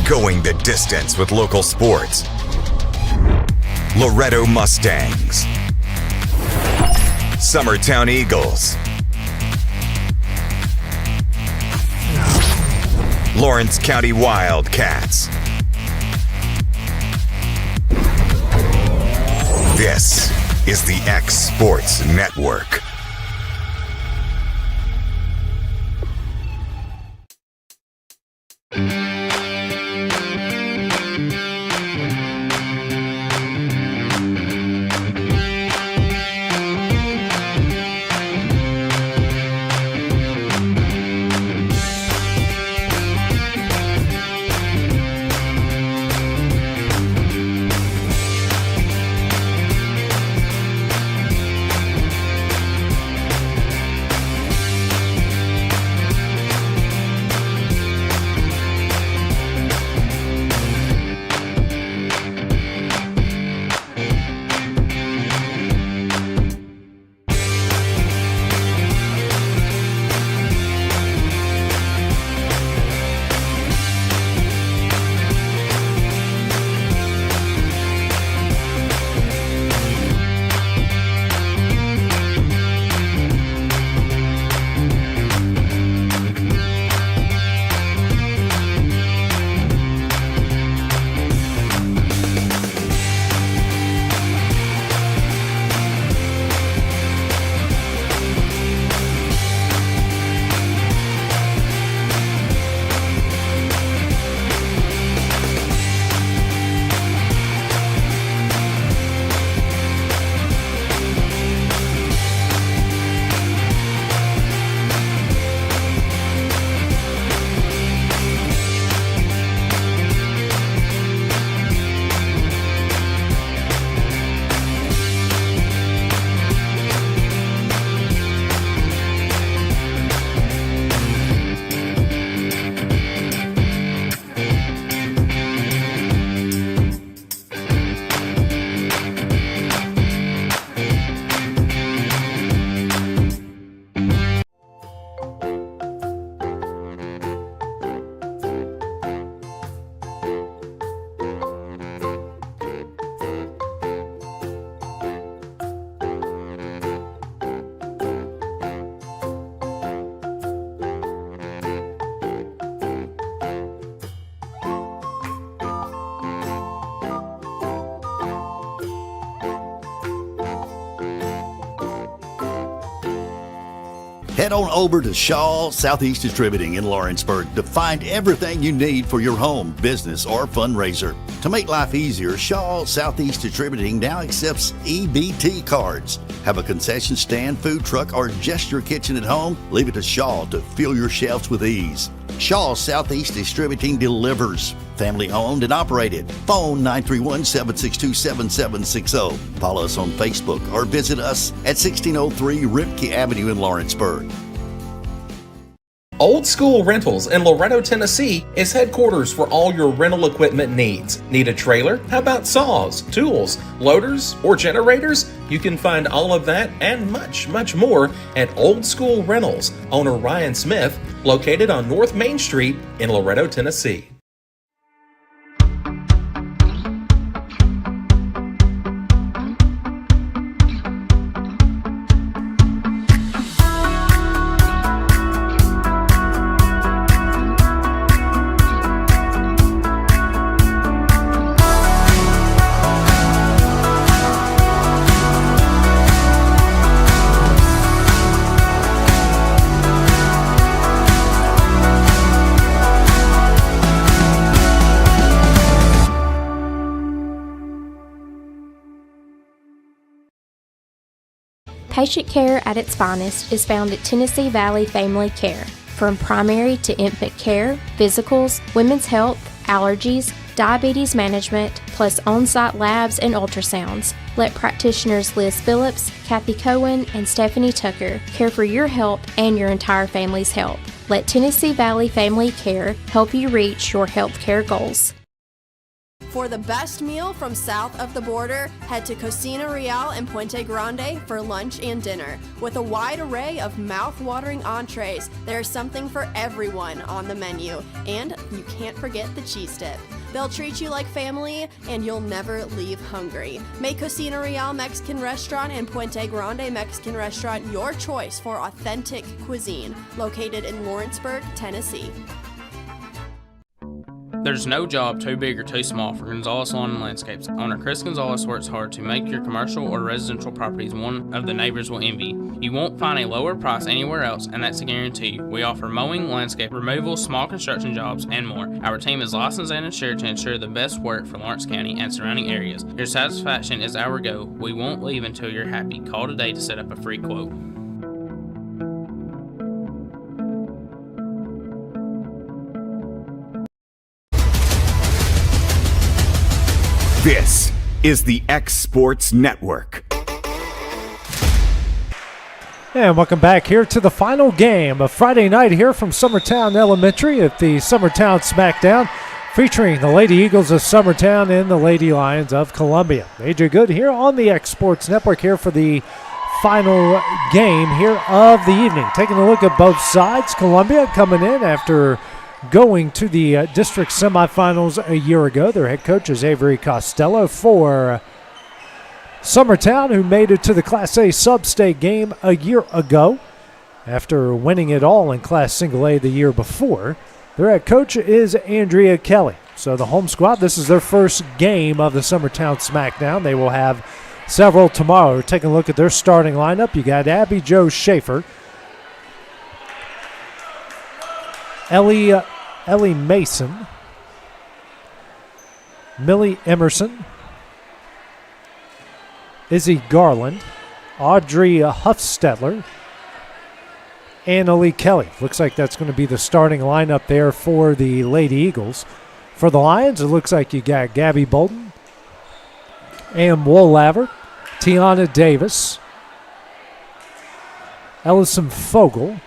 Going the distance with local sports. Loretto Mustangs. Summertown Eagles. Lawrence County Wildcats. This is the X Sports Network. Head on over to Shaw Southeast Distributing in Lawrenceburg to find everything you need for your home, business, or fundraiser. To make life easier, Shaw Southeast Distributing now accepts EBT cards. Have a concession stand, food truck, or just your kitchen at home? Leave it to Shaw to fill your shelves with ease. Shaw Southeast Distributing delivers. Family owned and operated. Phone 931-762-7760. Follow us on Facebook or visit us at 1603 Ripke Avenue in Lawrenceburg. Old School Rentals in Loretto, Tennessee is headquarters for all your rental equipment needs. Need a trailer? How about saws, tools, loaders, or generators? You can find all of that and much, much more at Old School Rentals. Owner Ryan Smith, located on North Main Street in Loretto, Tennessee. Patient care at its finest is found at Tennessee Valley Family Care. From primary to infant care, physicals, women's health, allergies, diabetes management, plus on-site labs and ultrasounds. Let practitioners Liz Phillips, Kathy Cohen, and Stephanie Tucker care for your health and your entire family's health. Let Tennessee Valley Family Care help you reach your health care goals. For the best meal from south of the border, head to Cocina Real in Puente Grande for lunch and dinner. With a wide array of mouth-watering entrees, there's something for everyone on the menu. And you can't forget the cheese dip. They'll treat you like family, and you'll never leave hungry. Make Cocina Real Mexican Restaurant and Puente Grande Mexican Restaurant your choice for authentic cuisine, located in Lawrenceburg, Tennessee. There's no job too big or too small for Gonzalez Lawn and Landscapes. Owner Chris Gonzalez works hard to make your commercial or residential properties one of the neighbors will envy. You won't find a lower price anywhere else, and that's a guarantee. We offer mowing, landscape removal, small construction jobs, and more. Our team is licensed and insured to ensure the best work for Lawrence County and surrounding areas. Your satisfaction is our goal. We won't leave until you're happy. Call today to set up a free quote. This is the X Sports Network. And welcome back here to the final game of Friday night here from Summertown Elementary at the Summertown Smackdown, featuring the Lady Eagles of Summertown and the Lady Lions of Columbia. AJ Good here on the X Sports Network here for the final game here of the evening. Taking a look at both sides. Columbia coming in after going to the district semifinals a year ago. Their head coach is Avery Costello. For Summertown, who made it to the Class A sub-state game a year ago after winning it all in Class Single A the year before, their head coach is Andrea Kelly. So the home squad, this is their first game of the Summertown Smackdown. They will have several tomorrow. We're taking a look at their starting lineup. You got Abby Jo Schaefer, Ellie Mason, Millie Emerson, Izzy Garland, Audrey Huffstetler, Annalie Kelly. Looks like that's going to be the starting lineup there for the Lady Eagles. For the Lions, it looks like you got Gabby Bolton, Ann Woolaver, Tiana Davis, Ellison Fogel,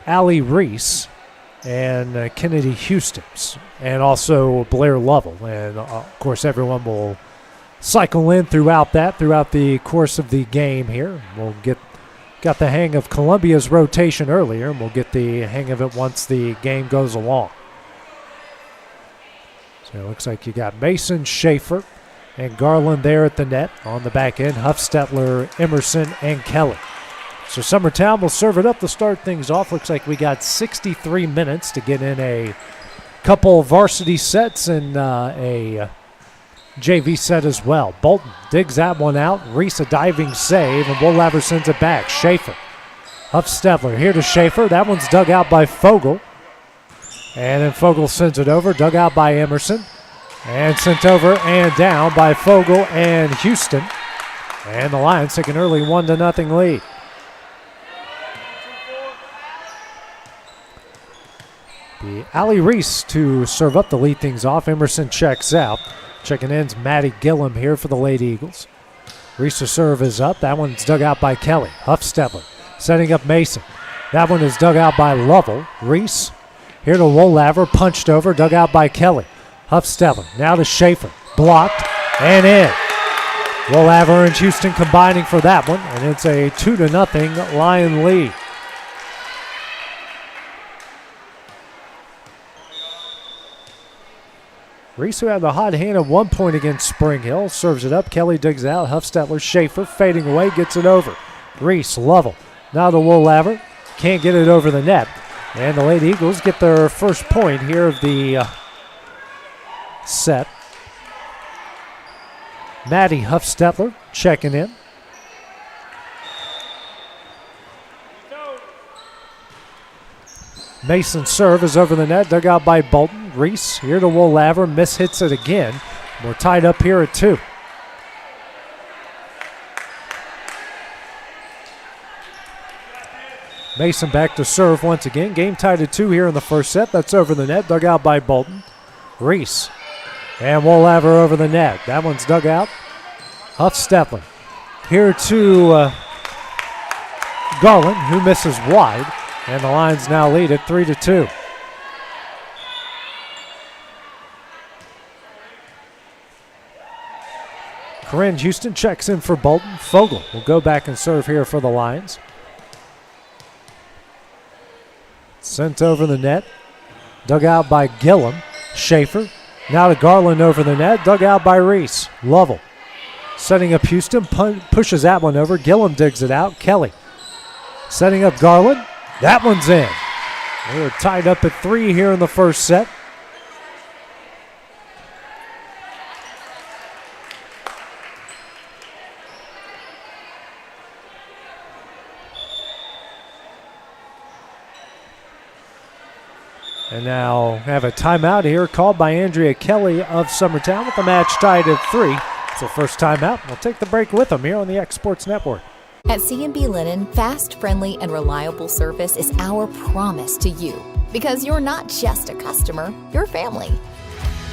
Allie Reese, and Kennedy Houston's, and also Blair Lovell. And, of course, everyone will cycle in throughout the course of the game here. We'll got the hang of Columbia's rotation earlier, and we'll get the hang of it once the game goes along. So it looks like you got Mason, Schaefer, and Garland there at the net. On the back end, Huffstetler, Emerson, and Kelly. So Summertown will serve it up to start things off. Looks like we got 63 minutes to get in a couple varsity sets and a JV set as well. Bolton digs that one out. Reese a diving save, and Woolaver sends it back. Schaefer. Huffstetler here to Schaefer. That one's dug out by Fogel. And then Fogel sends it over, dug out by Emerson. And sent over and down by Fogel and Houston. And the Lions take an early 1-0 lead. The Allie Reese to serve up to lead things off. Emerson checks out. Checking in's Maddie Gillum here for the Lady Eagles. Reese to serve is up. That one's dug out by Kelly. Huffstetler setting up Mason. That one is dug out by Lovell. Reese here to Woolaver. Punched over. Dug out by Kelly. Huffstetler now to Schaefer. Blocked and in. Woolaver and Houston combining for that one. And it's a 2-0 Lion lead. Reese, who had the hot hand at one point against Spring Hill, serves it up. Kelly digs out. Huffstetler, Schaefer fading away, gets it over. Reese, Lovell, now to Woolaver. Can't get it over the net. And the Lady Eagles get their first point here of the set. Maddie Huffstetler checking in. Mason's serve is over the net, dug out by Bolton. Reese here to Woolaver, hits it again. We're tied up here at 2. Mason back to serve once again. Game tied at 2 here in the first set. That's over the net, dug out by Bolton. Reese and Woolaver over the net. That one's dug out. Huffstetler here to Garland, who misses wide. And the Lions now lead at 3-2. Corinne Houston checks in for Bolton. Fogel will go back and serve here for the Lions. Sent over the net. Dug out by Gillum. Schaefer. Now to Garland over the net. Dug out by Reese. Lovell. Setting up Houston. Pushes that one over. Gillum digs it out. Kelly. Setting up Garland. That one's in. We're tied up at 3 here in the first set. And now have a timeout here called by Andrea Kelly of Summertown with the match tied at 3. It's the first timeout. We'll take the break with them here on the X Sports Network. At C&B Linen, fast, friendly, and reliable service is our promise to you. Because you're not just a customer, you're family.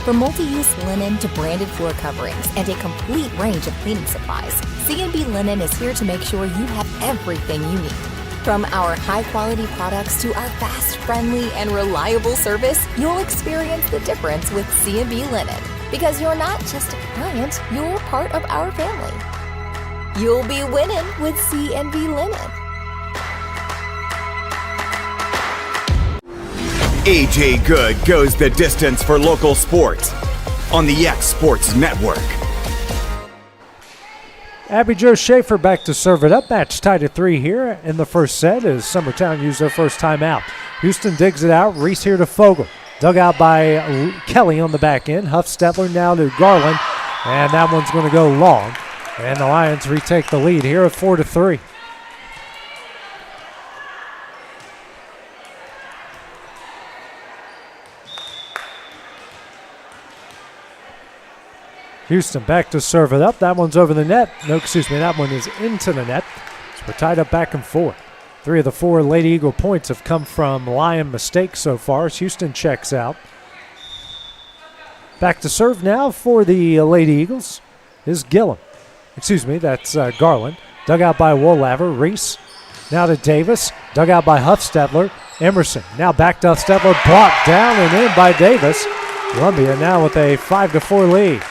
From multi-use linen to branded floor coverings and a complete range of cleaning supplies, C&B Linen is here to make sure you have everything you need. From our high-quality products to our fast, friendly, and reliable service, you'll experience the difference with C&B Linen. Because you're not just a client, you're part of our family. You'll be winning with C&B Linen. AJ Good goes the distance for local sports on the X Sports Network. Abby Jo Schaefer back to serve it up. Match tied at 3 here in the first set as Summertown used their first timeout. Houston digs it out. Reese here to Fogel. Dug out by Kelly on the back end. Huff-Stetler now to Garland. And that one's going to go long. And the Lions retake the lead here at 4-3. Houston back to serve it up. That one's over the net. No, excuse me, that one is into the net. So we're tied up back and forth. 3 of the 4 Lady Eagle points have come from Lion mistakes so far as Houston checks out. Back to serve now for the Lady Eagles is Gillum. Excuse me, that's Garland. Dug out by Woolaver. Reese. Now to Davis. Dug out by Huff-Stetler. Emerson. Now back to Huff-Stetler. Blocked down and in by Davis. Columbia now with a 5-4 lead.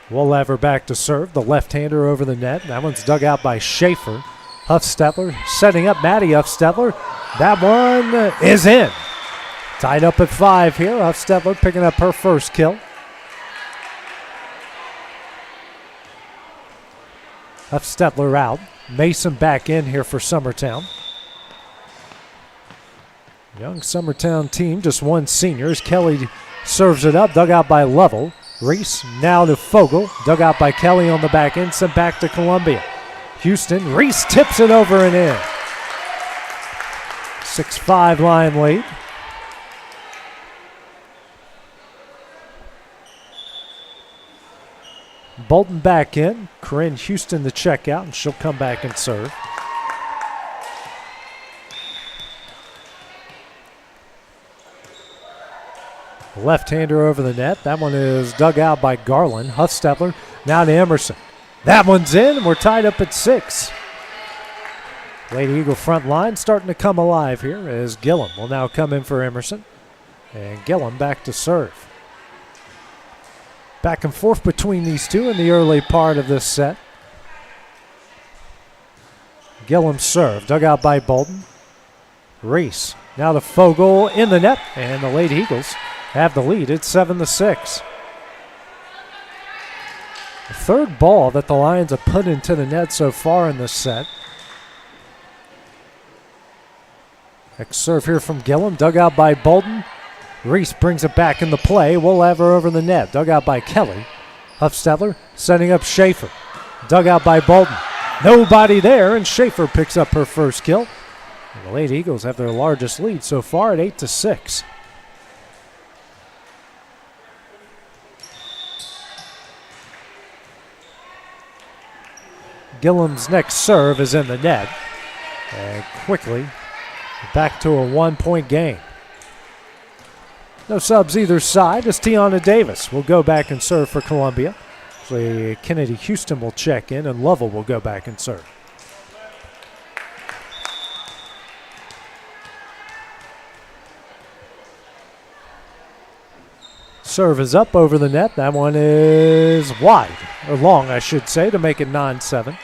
Woolaver back to serve. The left-hander over the net. That one's dug out by Schaefer. Huff-Stetler setting up Maddie Huff-Stetler. That one is in. Tied up at 5 here. Huff-Stetler picking up her first kill. Huff-Stetler out. Mason back in here for Summertown. Young Summertown team, just one senior as Kelly serves it up. Dug out by Lovell. Reese now to Fogel. Dug out by Kelly on the back end. Sent back to Columbia. Houston. Reese tips it over and in. 6-5 Lion lead. Bolton back in. Corinne Houston to check out, and she'll come back and serve. Left-hander over the net. That one is dug out by Garland. Huff-Stetler now to Emerson. That one's in, and we're tied up at 6. Lady Eagle front line starting to come alive here as Gillum will now come in for Emerson. And Gillum back to serve. Back and forth between these two in the early part of this set. Gillum serve, dug out by Bolton. Reese now to Fogel in the net, and the Lady Eagles have the lead. It's 7-6. The third ball that the Lions have put into the net so far in this set. Next serve here from Gillum, dug out by Bolton. Reese brings it back in the play. We'll have her over the net. Dug out by Kelly. Huff-Stetler setting up Schaefer. Dug out by Bolton. Nobody there, and Schaefer picks up her first kill. And the Lady Eagles have their largest lead so far at 8-6. Gillum's next serve is in the net. And quickly back to a 1-point game. No subs either side as Tiana Davis will go back and serve for Columbia. Actually, Kennedy Houston will check in and Lovell will go back and serve. serve is up over the net. That one is wide, or long, I should say, to make it 9-7.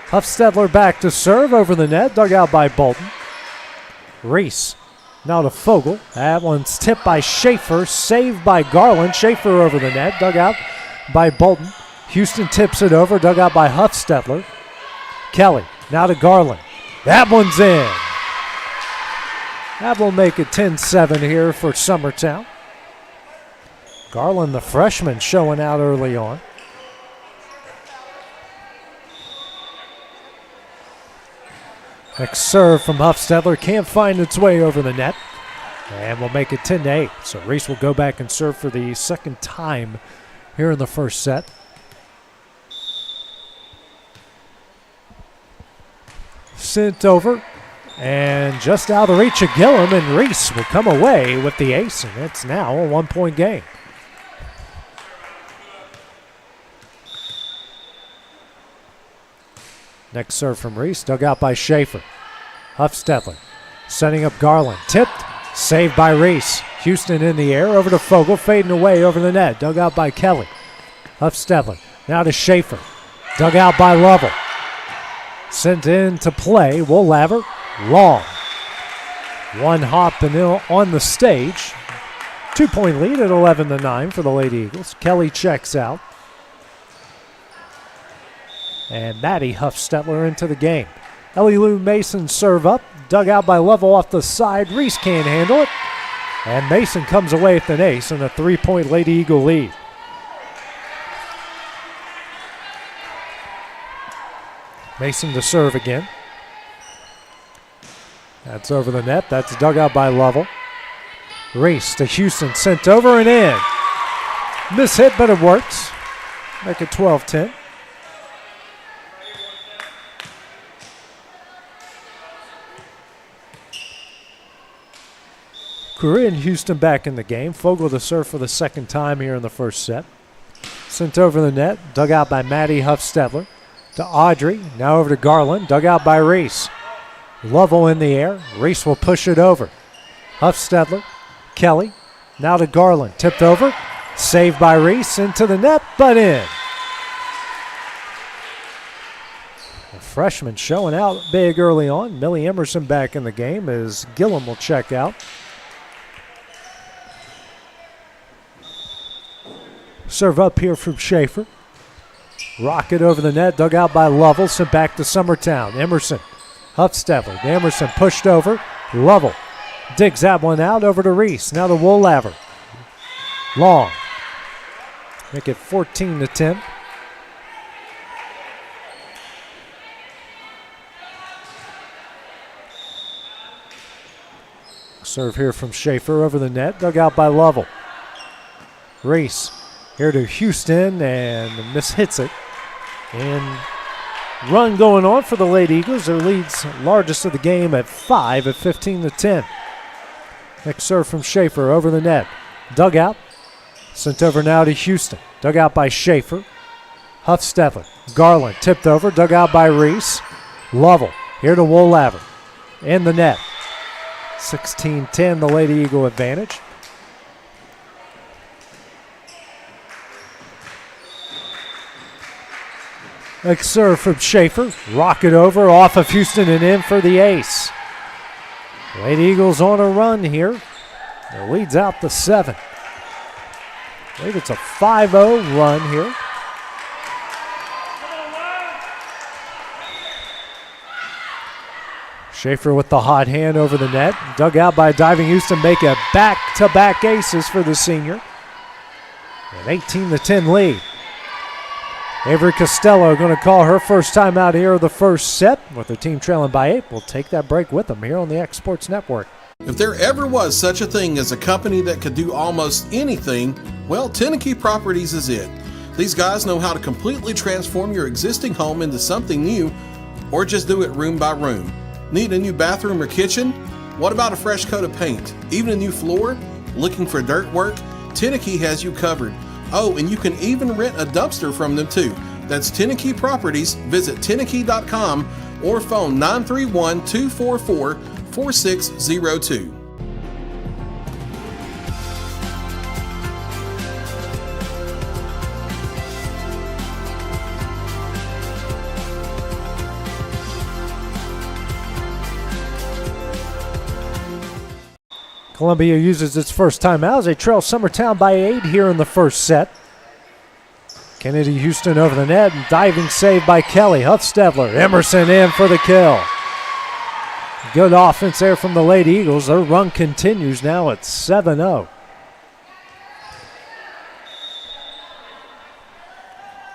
Huffstetler back to serve over the net, dug out by Bolton. Reese now to Fogel. That one's tipped by Schaefer, saved by Garland. Schaefer over the net, dug out by Bolton. Houston tips it over, dug out by Huffstetler. Kelly now to Garland. That one's in. That will make it 10-7 here for Summertown. Garland, the freshman, showing out early on. Next serve from Huffstetler can't find its way over the net. And we'll make it 10-8. So Reese will go back and serve for the second time here in the first set. Sent over. And just out of reach of Gillum, and Reese will come away with the ace. And it's now a 1-point game. Next serve from Reese, dug out by Schaefer. Huffstetler setting up Garland. Tipped, saved by Reese. Houston in the air, over to Fogel, fading away over the net. Dug out by Kelly. Huffstetler now to Schaefer. Dug out by Lovell. Sent in to play, Woolaver. Long. One hop and on the stage. 2-point lead at 11-9 for the Lady Eagles. Kelly checks out. And Maddie Huffstetler into the game. Ellie Lou Mason serve up. Dug out by Lovell off the side. Reese can't handle it. And Mason comes away with an ace and a 3-point Lady Eagle lead. Mason to serve again. That's over the net. That's dug out by Lovell. Reese to Houston. Sent over and in. Mishit, but it works. Make it 12-10. Korea and Houston back in the game. Fogel to serve for the second time here in the first set. Sent over the net, dug out by Maddie Huffstetler. To Audrey, now over to Garland, dug out by Reese. Lovell in the air, Reese will push it over. Huffstetler, Kelly, now to Garland, tipped over, saved by Reese, into the net, but in. The freshman showing out big early on. Millie Emerson back in the game as Gillum will check out. Serve up here from Schaefer. Rocket over the net, dug out by Lovell, sent back to Summertown. Emerson, Huffstetler. Emerson pushed over. Lovell digs that one out over to Reese. Now to Woolaver. Long. Make it 14-10. Serve here from Schaefer over the net, dug out by Lovell. Reese. Here to Houston, and Miss hits it. And run going on for the Lady Eagles. Their lead's largest of the game at 5 at 15-10. Next serve from Schaefer over the net. Dug out. Sent over now to Houston. Dug out by Schaefer. Huffstetler. Garland tipped over. Dug out by Reese. Lovell. Here to Woolaver. In the net. 16-10, the Lady Eagle advantage. Next serve from Schaefer. Rocket over, off of Houston and in for the ace. Lady Eagles on a run here. Their lead's out to 7. I believe it's a 5-0 run here. Schaefer with the hot hand over the net. Dug out by diving Houston. Make a back-to-back aces for the senior. An 18-10 lead. Avery Costello going to call her first time out here of the first set. With the team trailing by 8, we'll take that break with them here on the X Sports Network. If there ever was such a thing as a company that could do almost anything, well, Tenneke Properties is it. These guys know how to completely transform your existing home into something new, or just do it room by room. Need a new bathroom or kitchen? What about a fresh coat of paint? Even a new floor? Looking for dirt work? Tenneke has you covered. Oh, and you can even rent a dumpster from them too. That's Tenneke Properties. Visit Tenneke.com or phone 931-244-4602. Columbia uses its first timeout as they trail Summertown by 8 here in the first set. Kennedy Houston over the net and diving save by Kelly. Huffstedler, Emerson in for the kill. Good offense there from the Lady Eagles. Their run continues now at 7-0.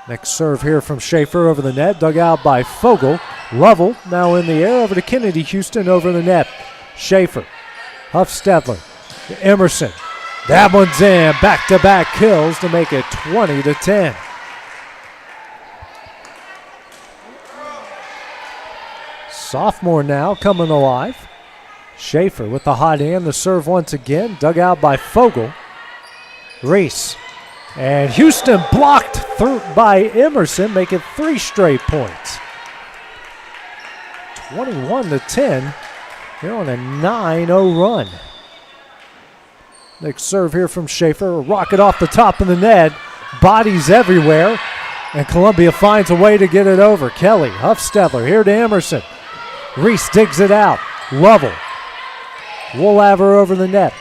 Next serve here from Schaefer over the net, dug out by Fogel. Lovell now in the air over to Kennedy Houston over the net. Schaefer, Huffstedler, Emerson. That one's in. Back-to-back kills to make it 20-10. Sophomore now coming alive. Schaefer with the hot hand. The serve once again. Dug out by Fogel. Reese. And Houston blocked through by Emerson, make it 3 straight points. 21-10. They're on a 9-0 run. Next serve here from Schaefer. A rocket off the top of the net. Bodies everywhere. And Columbia finds a way to get it over. Kelly, Huffstedler here to Emerson. Reese digs it out. Lovell. Woolaver over the net.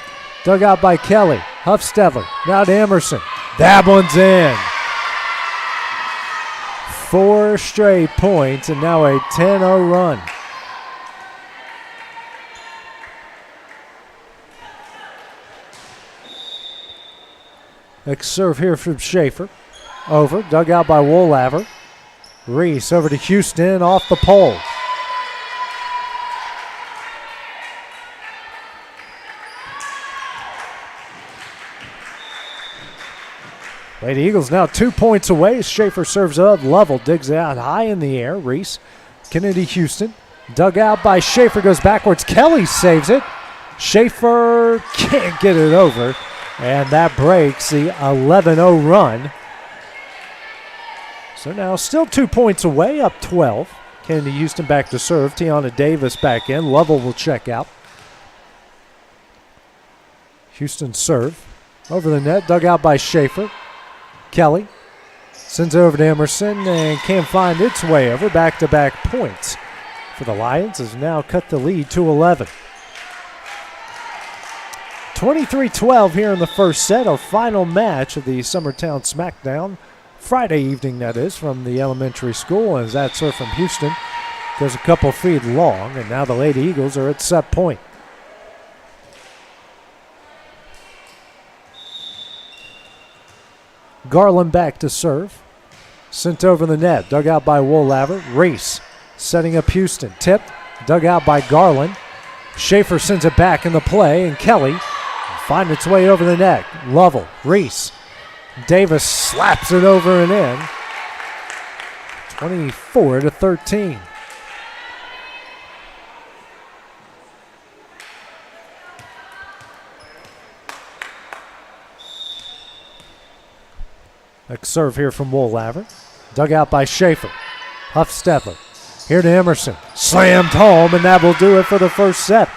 Dug out by Kelly. Huffstedler now to Emerson. That one's in. 4 straight points and now a 10-0 run. Next serve here from Schaefer. Over, dug out by Woolaver. Reese over to Houston off the pole. Lady Eagles now 2 points away. Schaefer serves up. Lovell digs it out high in the air. Reese, Kennedy Houston. Dug out by Schaefer, goes backwards. Kelly saves it. Schaefer can't get it over. And that breaks the 11-0 run. So now still 2 points away, up 12. Kennedy Houston back to serve. Tiana Davis back in. Lovell will check out. Houston serve. Over the net, dug out by Schaefer. Kelly sends it over to Emerson and can't find its way over. Back-to-back points for the Lions has now cut the lead to 11. 23-12 here in the first set, our final match of the Summertown Smackdown. Friday evening, that is, from the elementary school. As that serve from Houston goes a couple feet long, and now the Lady Eagles are at set point. Garland back to serve. Sent over the net. Dug out by Woolaver. Reese setting up Houston. Tipped. Dug out by Garland. Schaefer sends it back in the play. And Kelly find its way over the net. Lovell. Reese. Davis slaps it over and in. 24-13. Next serve here from Woolaver. Dug out by Schaefer. Huffstedler. Here to Emerson. Slammed home, and that will do it for the first set.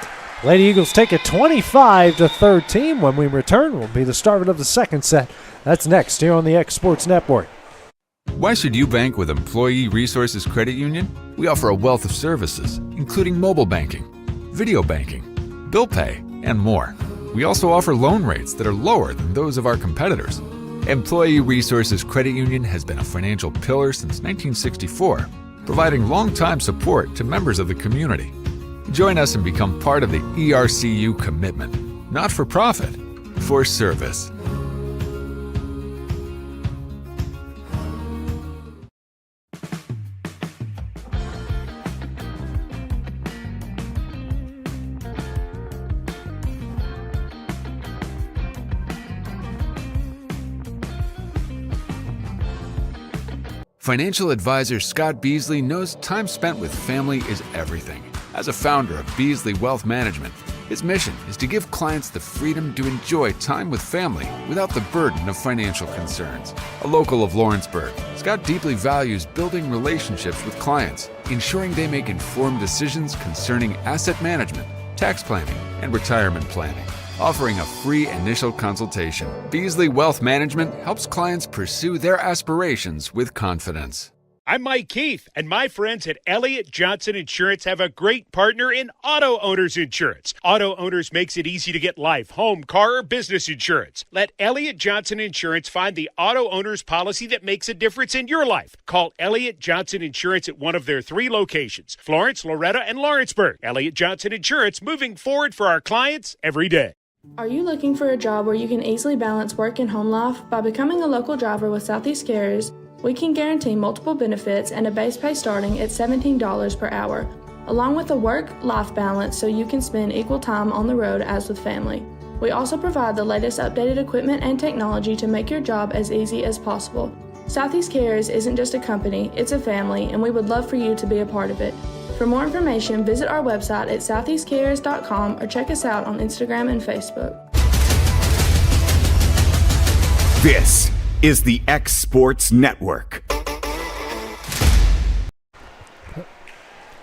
Lady Eagles take it 25-13. When we return, will be the start of the second set. That's next here on the X Sports Network. Why should you bank with Employee Resources Credit Union? We offer a wealth of services, including mobile banking, video banking, bill pay, and more. We also offer loan rates that are lower than those of our competitors. Employee Resources Credit Union has been a financial pillar since 1964, providing long-time support to members of the community. Join us and become part of the ERCU commitment, not for profit, for service. Financial advisor Scott Beasley knows time spent with family is everything. As a founder of Beasley Wealth Management, His mission is to give clients the freedom to enjoy time with family without the burden of financial concerns. A local of Lawrenceburg, Scott deeply values building relationships with clients, ensuring they make informed decisions concerning asset management, tax planning, and retirement planning. Offering a free initial consultation, Beasley Wealth Management helps clients pursue their aspirations with confidence. I'm Mike Keith, and my friends at Elliott Johnson Insurance have a great partner in Auto Owners Insurance. Auto Owners makes it easy to get life, home, car, or business insurance. Let Elliott Johnson Insurance find the Auto Owners policy that makes a difference in your life. Call Elliott Johnson Insurance at one of their 3 locations, Florence, Loretto, and Lawrenceburg. Elliott Johnson Insurance, moving forward for our clients every day. Are you looking for a job where you can easily balance work and home life? By becoming a local driver with Southeast Carriers, we can guarantee multiple benefits and a base pay starting at $17 per hour, along with a work-life balance so you can spend equal time on the road as with family. We also provide the latest updated equipment and technology to make your job as easy as possible. Southeast Carriers isn't just a company, it's a family, and we would love for you to be a part of it. For more information, visit our website at southeastcarriers.com or check us out on Instagram and Facebook. This is the X Sports Network.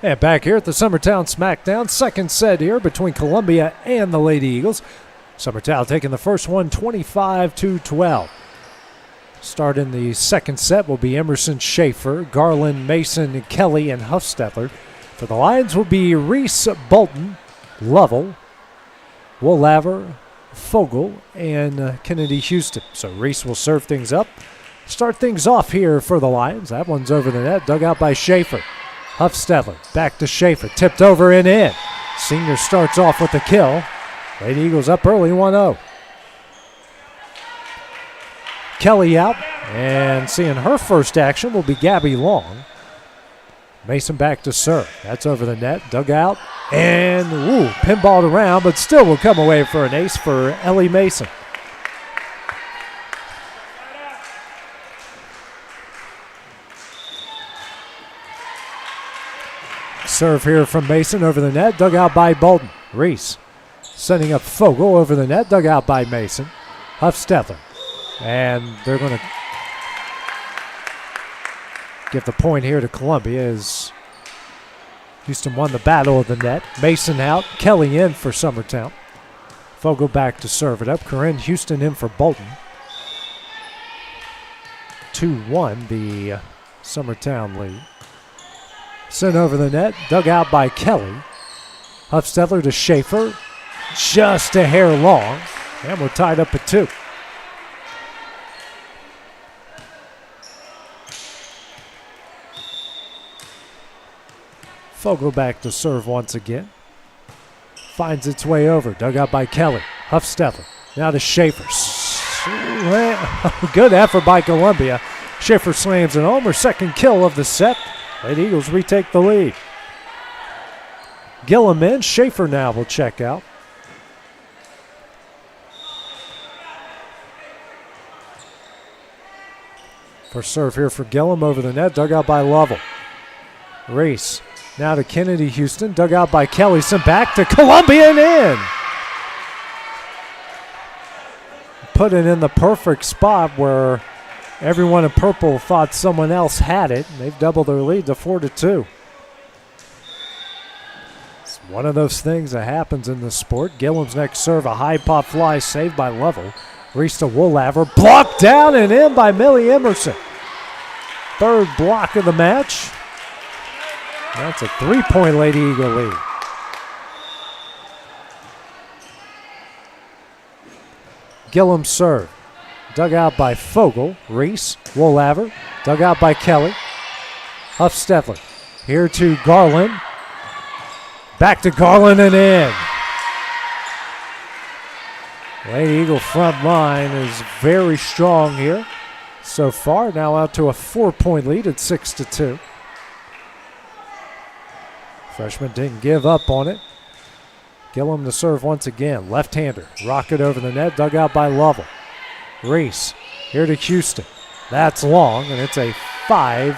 And back here at the Summertown Smackdown, second set here between Columbia and the Lady Eagles. Summertown taking the first one 25-12. Start in the second set will be Emerson Schaefer, Garland, Mason, Kelly, and Huffstetler. For the Lions will be Reese, Bolton, Lovell, Woolaver, Fogel, and Kennedy Houston. So Reese will serve things up. Start things off here for the Lions. That one's over the net, dug out by Schaefer. Huffstetler back to Schaefer, tipped over and in. Senior starts off with the kill. Lady Eagles up early 1-0. Kelly out, and seeing her first action will be Gabby Long. Mason back to serve. That's over the net, dug out, and pinballed around, but still will come away for an ace for Ellie Mason. Serve here from Mason over the net, dug out by Bolton. Reese sending up Fogel over the net, dug out by Mason. Huffstetler. And they're going to give the point here to Columbia as Houston won the battle of the net. Mason out, Kelly in for Summertown. Fogel back to serve it up. Corinne Houston in for Bolton. 2-1 the Summertown lead. Sent over the net, dug out by Kelly. Huffstetler to Schaefer, just a hair long, and we're tied up at 2. Fogel back to serve once again. Finds its way over, dug out by Kelly. Huffstetler, now to Schaefer. Good effort by Columbia. Schaefer slams it home, her second kill of the set. Lady Eagles retake the lead. Gillum in, Schaefer now will check out. First serve here for Gillum over the net, dug out by Lovell. Reese now to Kennedy Houston, dug out by Kelly, sent back to Columbia and in. Put it in the perfect spot where everyone in purple thought someone else had it. They've doubled their lead to 4-2. It's one of those things that happens in this sport. Gillum's next serve, a high pop fly saved by Lovell. Reese to Woolaver, blocked down and in by Millie Emerson. Third block of the match. That's a 3-point Lady Eagle lead. Gillum serve. Dug out by Fogel. Reese. Woolaver. Dug out by Kelly. Huffstetler. Here to Garland. Back to Garland and in. Lady Eagle front line is very strong here so far. Now out to a 4-point lead at 6-2. Freshman didn't give up on it. Gillum to serve once again. Left-hander. Rocket over the net. Dug out by Lovell. Reese here to Houston. That's long, and it's a 5-0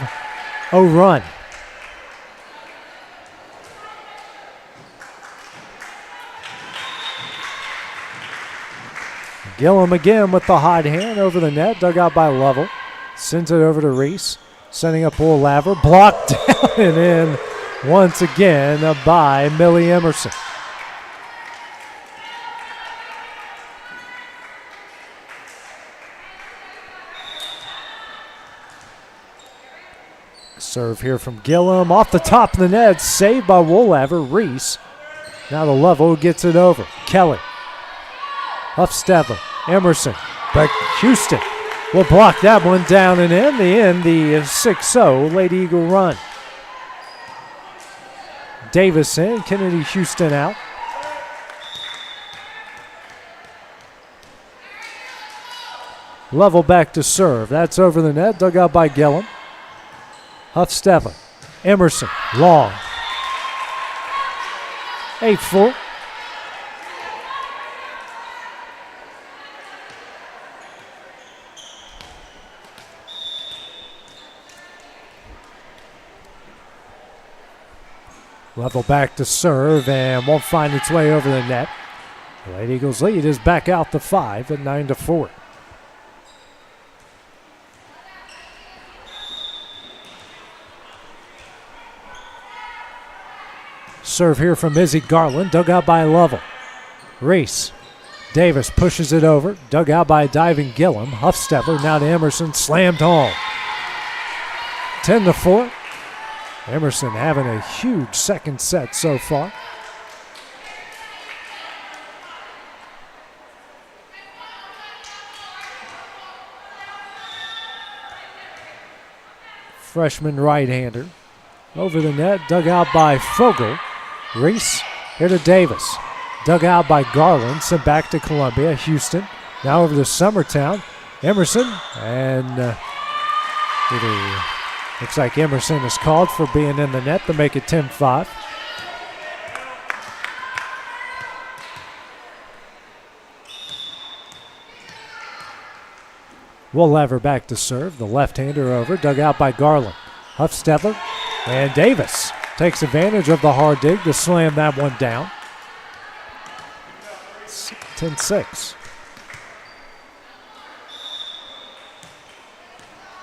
run. Gillum again with the hot hand over the net, dug out by Lovell. Sends it over to Reese, setting up Woolaver, blocked down and in once again by Millie Emerson. Serve here from Gillum, off the top of the net, saved by Woolaver. Reese, now the Lovell gets it over. Kelly, Huffstedler, Emerson, but Houston will block that one down and in. The 6-0 Lady Eagle run. Davis in, Kennedy Houston out. Level back to serve. That's over the net, dug out by Gillum. Huffstedler, Emerson, long. 8-4. Level back to serve and won't find its way over the net. The Lady Eagles lead is back out to 5 at 9-4. Serve here from Izzy Garland, dug out by Lovell. Reese, Davis pushes it over, dug out by diving Gillum. Huffstedler now to Emerson, slammed home. 10-4. Emerson having a huge second set so far. Freshman right-hander. Over the net, dug out by Fogel. Reese, here to Davis. Dug out by Garland, sent back to Columbia. Houston, now over to Summertown. Emerson, and looks like Emerson is called for being in the net to make it 10-5. Woolaver back to serve. The left-hander over, dug out by Garland. Huffstedler and Davis takes advantage of the hard dig to slam that one down. 10-6.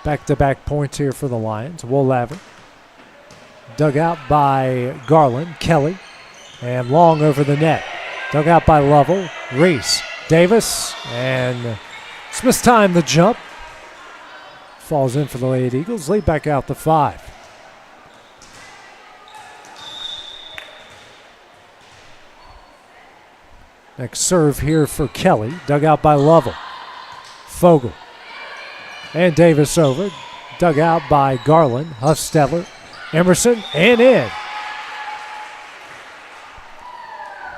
Back-to-back points here for the Lions. Woolaver dug out by Garland. Kelly, and long over the net. Dug out by Lovell. Reese, Davis, and Smith's time the jump. Falls in for the Lady Eagles. Lead back out to 5. Next serve here for Kelly. Dug out by Lovell. Fogel. And Davis over. Dug out by Garland. Huffstedler. Emerson. And in.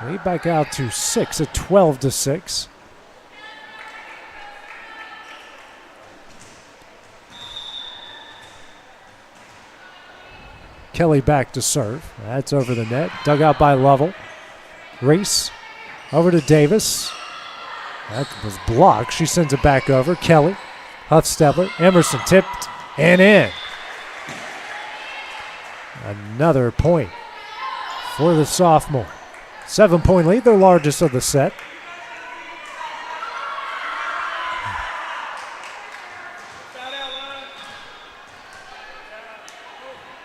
Lead back out to 6 at 12-6. Kelly back to serve. That's over the net. Dug out by Lovell. Reese. Over to Davis. That was blocked. She sends it back over. Kelly. Huffstedler. Emerson tipped and in. Another point for the sophomore. 7-point lead, their largest of the set.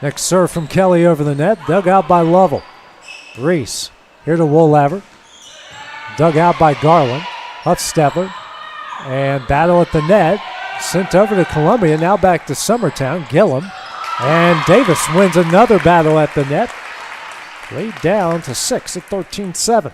Next serve from Kelly over the net. Dug out by Lovell. Reese. Here to Woolaver. Dug out by Garland. Huffstedler. And battle at the net. Sent over to Columbia. Now back to Summertown. Gillum. And Davis wins another battle at the net. Lead down to 6 at 13-7.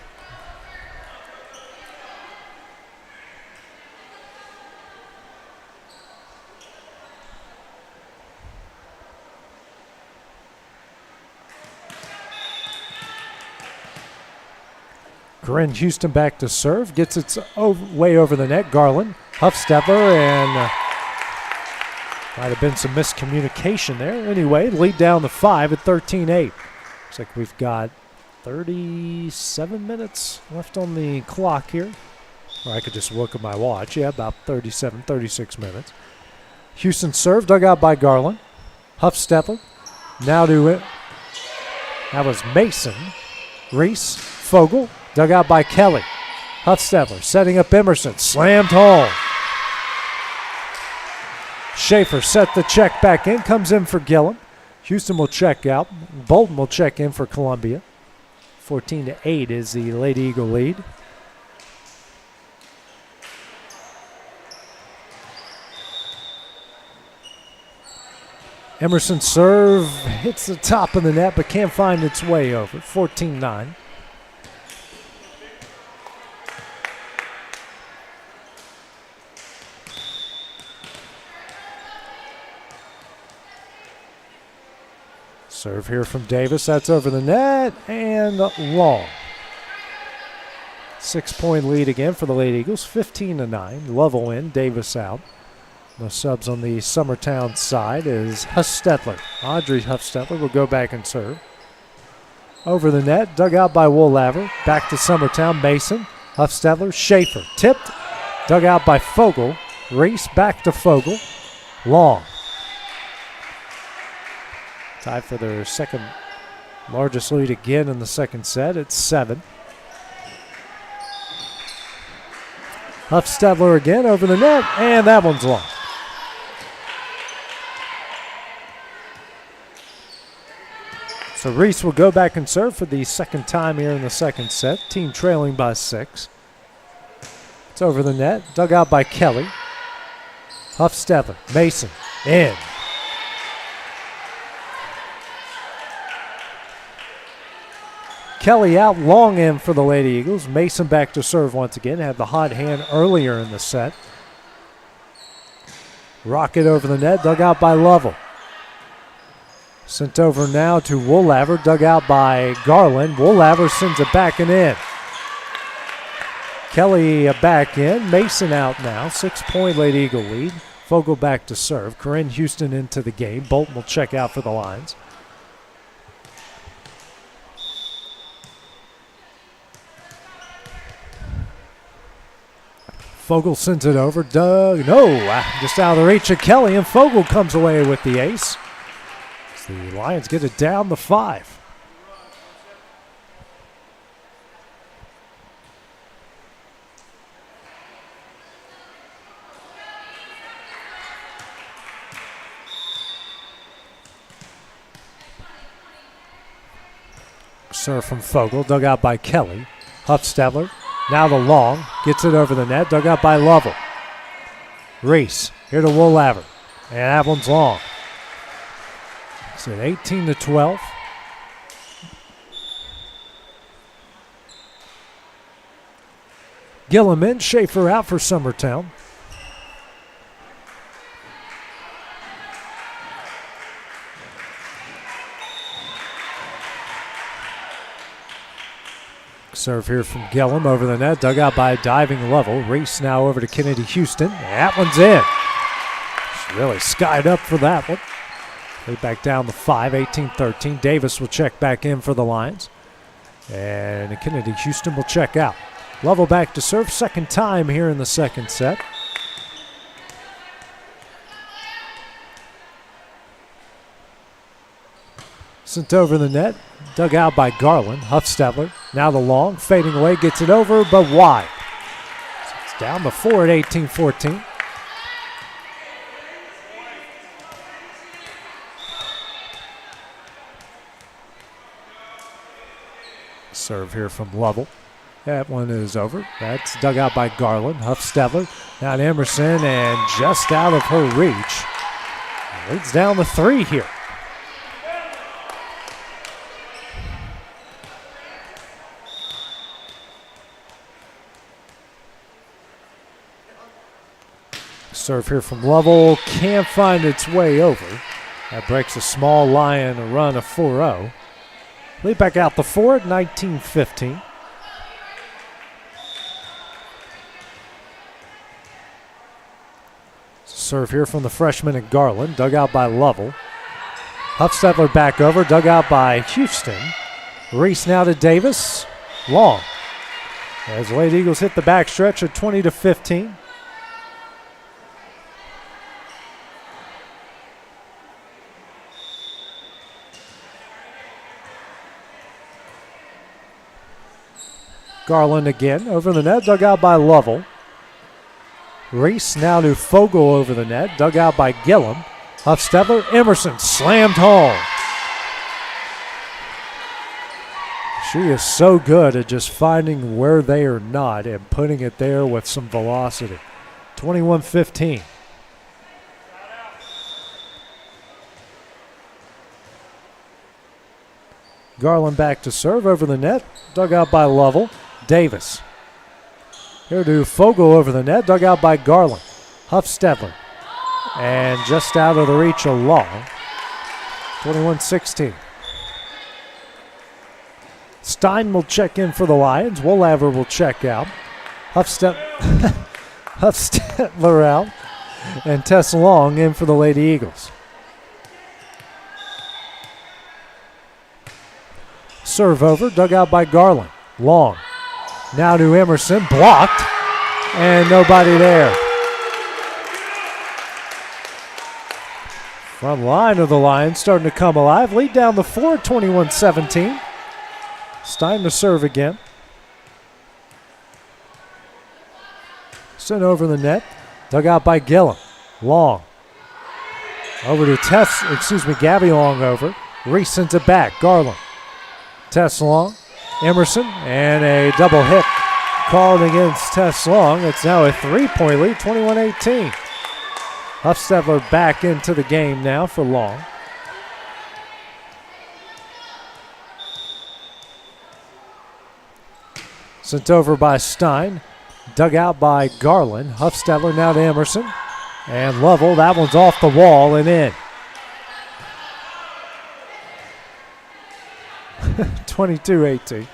Corinne Houston back to serve. Gets its way over the net. Garland. Huffstedler, and might have been some miscommunication there. Anyway, lead down to 5 at 13-8. Looks like we've got 37 minutes left on the clock here. Or I could just look at my watch. Yeah, about 37, 36 minutes. Houston serve, dug out by Garland. Huffstedler. Now to it. That was Mason. Reese. Fogel. Dug out by Kelly. Huffstetler setting up Emerson. Slammed home. Schaefer set the check back in. Comes in for Gillum. Houston will check out. Bolton will check in for Columbia. 14-8 is the Lady Eagle lead. Emerson serve hits the top of the net but can't find its way over. 14-9. Serve here from Davis. That's over the net and long. 6-point lead again for the Lady Eagles. 15-9. Lovell in, Davis out. The subs on the Summertown side is Huffstetler. Audrey Huffstetler will go back and serve. Over the net, dug out by Woolaver. Back to Summertown, Mason. Huffstetler, Schaefer. Tipped, dug out by Fogel. Reese back to Fogel. Long. Tied for their second largest lead again in the second set. It's 7. Huffstetler again over the net, and that one's long. So Reese will go back and serve for the second time here in the second set. Team trailing by 6. It's over the net, dug out by Kelly. Huffstetler, Mason, in. Kelly out long in for the Lady Eagles. Mason back to serve once again. Had the hot hand earlier in the set. Rocket over the net, dug out by Lovell. Sent over now to Woolaver, dug out by Garland. Woolaver sends it back and in. Kelly back in. Mason out now. 6-point Lady Eagle lead. Fogel back to serve. Corinne Houston into the game. Bolton will check out for the Lions. Fogel sends it over. Just out of the reach of Kelly, and Fogel comes away with the ace. As the Lions get it down to 5. Serve from Fogel, dug out by Kelly. Huffstetler. Now the long, gets it over the net, dug out by Lovell. Reese, here to Woolaver, and that one's long. It's at 18-12. Gillum in, Schaefer out for Summertown. Serve here from Gillum over the net, dug out by a diving Lovell. Reese now over to Kennedy Houston. That one's in. She really skied up for that one. Way back down to 5, 18-13. Davis will check back in for the Lions. And Kennedy Houston will check out. Lovell back to serve, second time here in the second set. Sent over the net, dug out by Garland. Huffstetler, now the long, fading away, gets it over, but wide. So it's down to 4 at 18-14. Serve here from Lovell. That one is over. That's dug out by Garland. Huffstetler, now to Emerson, and just out of her reach. Leads down to 3 here. Serve here from Lovell, can't find its way over. That breaks a small Lion run of 4-0. Lead back out the 4 at 19-15. Serve here from the freshman at Garland, dug out by Lovell. Huffstetler back over, dug out by Houston. Reese now to Davis, long. As the Lady Eagles hit the backstretch at 20-15. Garland again over the net, dug out by Lovell. Reese now to Fogel over the net, dug out by Gillum. Huffstetler, Emerson slammed home. She is so good at just finding where they are not and putting it there with some velocity. 21-15. Garland back to serve over the net, dug out by Lovell. Davis. Here to Fogel over the net, dug out by Garland. Huffstetler. And just out of the reach of Long. 21-16. Stein will check in for the Lions. Woolaver will check out. Huffstetler out. And Tess Long in for the Lady Eagles. Serve over, dug out by Garland. Long. Now to Emerson, blocked. And nobody there. Front line of the Lions starting to come alive. Lead down the floor, 21-17. Stein to serve again. Sent over the net. Dug out by Gillum. Long. Over to Gabby Long over. Reese sends it back. Garland. Tess Long. Emerson. And a double hit called against Tess Long. It's now a 3-point lead, 21-18. Huffstetler back into the game now for Long. Sent over by Stein. Dug out by Garland. Huffstetler now to Emerson. And Lovell. That one's off the wall and in. 22-18.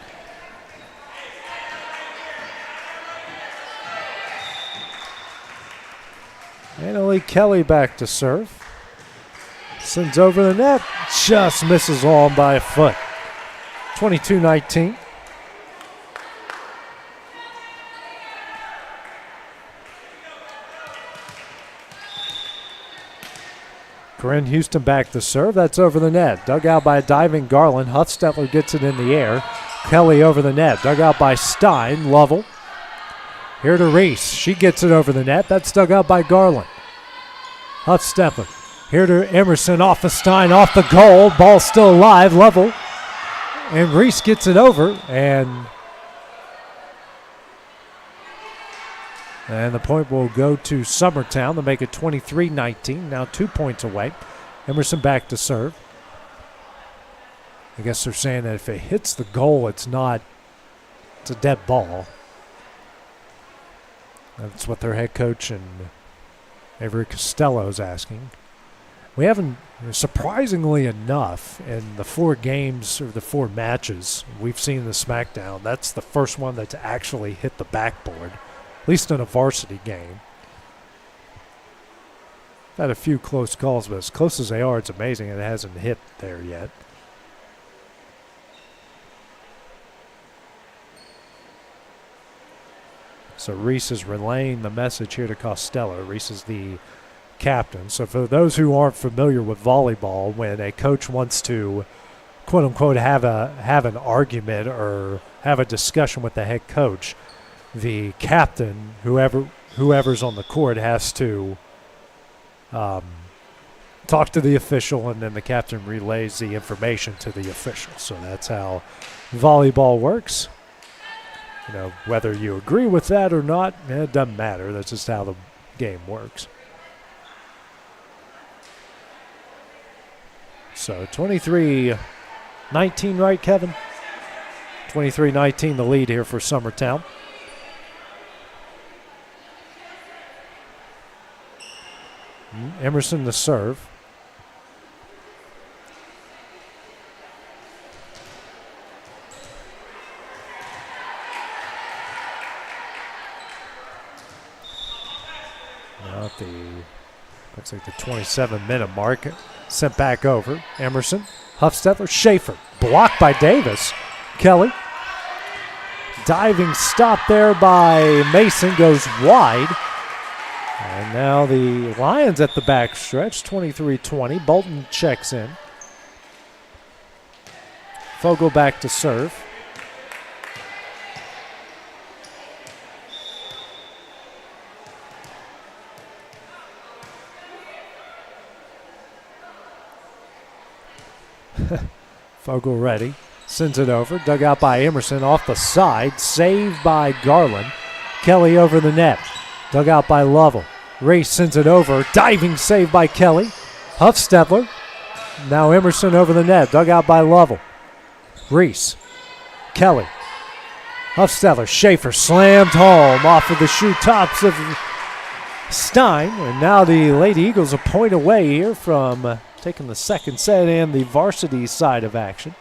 Annalie Kelly back to serve. Sends over the net. Just misses on by a foot. 22-19. Corinne Houston back to serve. That's over the net. Dug out by a diving Garland. Huffstetler gets it in the air. Kelly over the net. Dug out by Stein. Lovell. Here to Reese. She gets it over the net. That's dug out by Garland. Huffstetler. Here to Emerson. Off of Stein. Off the goal. Ball still alive. Lovell. And Reese gets it over. And the point will go to Summertown to make it 23-19. Now 2 points away. Emerson back to serve. I guess they're saying that if it hits the goal, it's a dead ball. That's what their head coach and Avery Costello is asking. We haven't, surprisingly enough, in the 4 games or the 4 matches we've seen in the Smackdown, that's the first one that's actually hit the backboard. At least in a varsity game. Had a few close calls, but as close as they are, it's amazing it hasn't hit there yet. So Reese is relaying the message here to Costello. Reese is the captain. So for those who aren't familiar with volleyball, when a coach wants to, quote unquote, have an argument or have a discussion with the head coach, the captain, whoever's on the court, has to talk to the official, and then the captain relays the information to the official. So that's how volleyball works. You know, whether you agree with that or not, it doesn't matter. That's just how the game works. So 23-19, right, Kevin? 23-19, the lead here for Summertown. Emerson to serve. Now at looks like the 27-minute mark. Sent back over. Emerson. Huffstetler. Schaefer. Blocked by Davis. Kelly. Diving stop there by Mason. Goes wide. And now the Lions at the back stretch, 23-20. Bolton checks in. Fogel back to serve. Fogle ready. Sends it over. Dug out by Emerson off the side. Saved by Garland. Kelly over the net. Dug out by Lovell. Reese sends it over. Diving save by Kelly. Huffstetler. Now Emerson over the net. Dug out by Lovell. Reese. Kelly. Huffstetler. Schaefer slammed home off of the shoe tops of Stein. And now the Lady Eagles a point away here from taking the second set and the varsity side of action.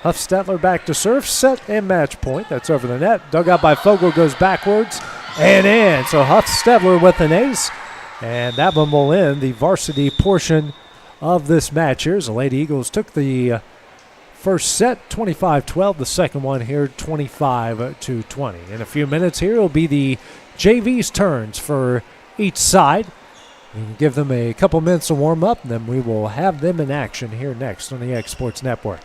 Huffstetler back to serve, set and match point. That's over the net. Dug out by Fogle, goes backwards and in. So Huffstetler with an ace, and that one will end the varsity portion of this match here as the Lady Eagles took the first set 25-12, the second one here 25-20. In a few minutes here will be the JV's turns for each side. We can give them a couple minutes to warm up, and then we will have them in action here next on the X Sports Network.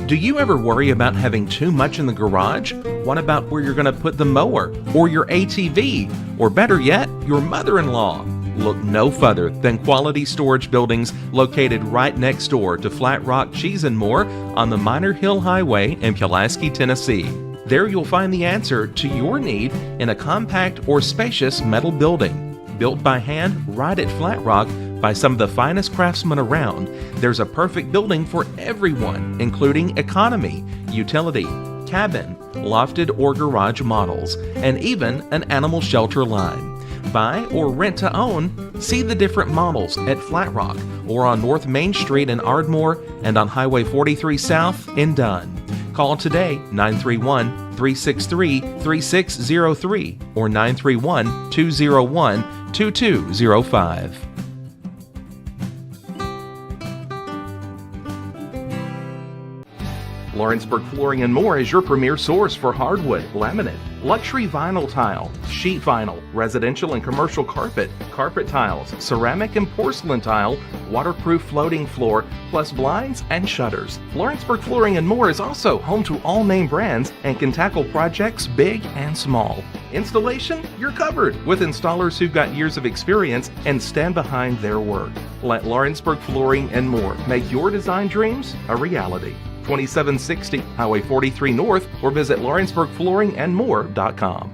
Do you ever worry about having too much in the garage? What about where you're going to put the mower, or your ATV, or better yet, your mother-in-law? Look no further than Quality Storage Buildings located right next door to Flat Rock Cheese and More on the Minor Hill Highway in Pulaski, Tennessee. There you'll find the answer to your need in a compact or spacious metal building. Built by hand right at Flat Rock by some of the finest craftsmen around, there's a perfect building for everyone, including economy, utility, cabin, lofted or garage models, and even an animal shelter line. Buy or rent to own, see the different models at Flat Rock or on North Main Street in Ardmore and on Highway 43 South in Dunn. Call today 931-363-3603 or 931-201-2205. Lawrenceburg Flooring and More is your premier source for hardwood, laminate, luxury vinyl tile, sheet vinyl, residential and commercial carpet, carpet tiles, ceramic and porcelain tile, waterproof floating floor, plus blinds and shutters. Lawrenceburg Flooring and More is also home to all name brands and can tackle projects big and small. Installation? You're covered with installers who've got years of experience and stand behind their work. Let Lawrenceburg Flooring and More make your design dreams a reality. 2760 Highway 43 North or visit lawrenceburgflooringandmore.com.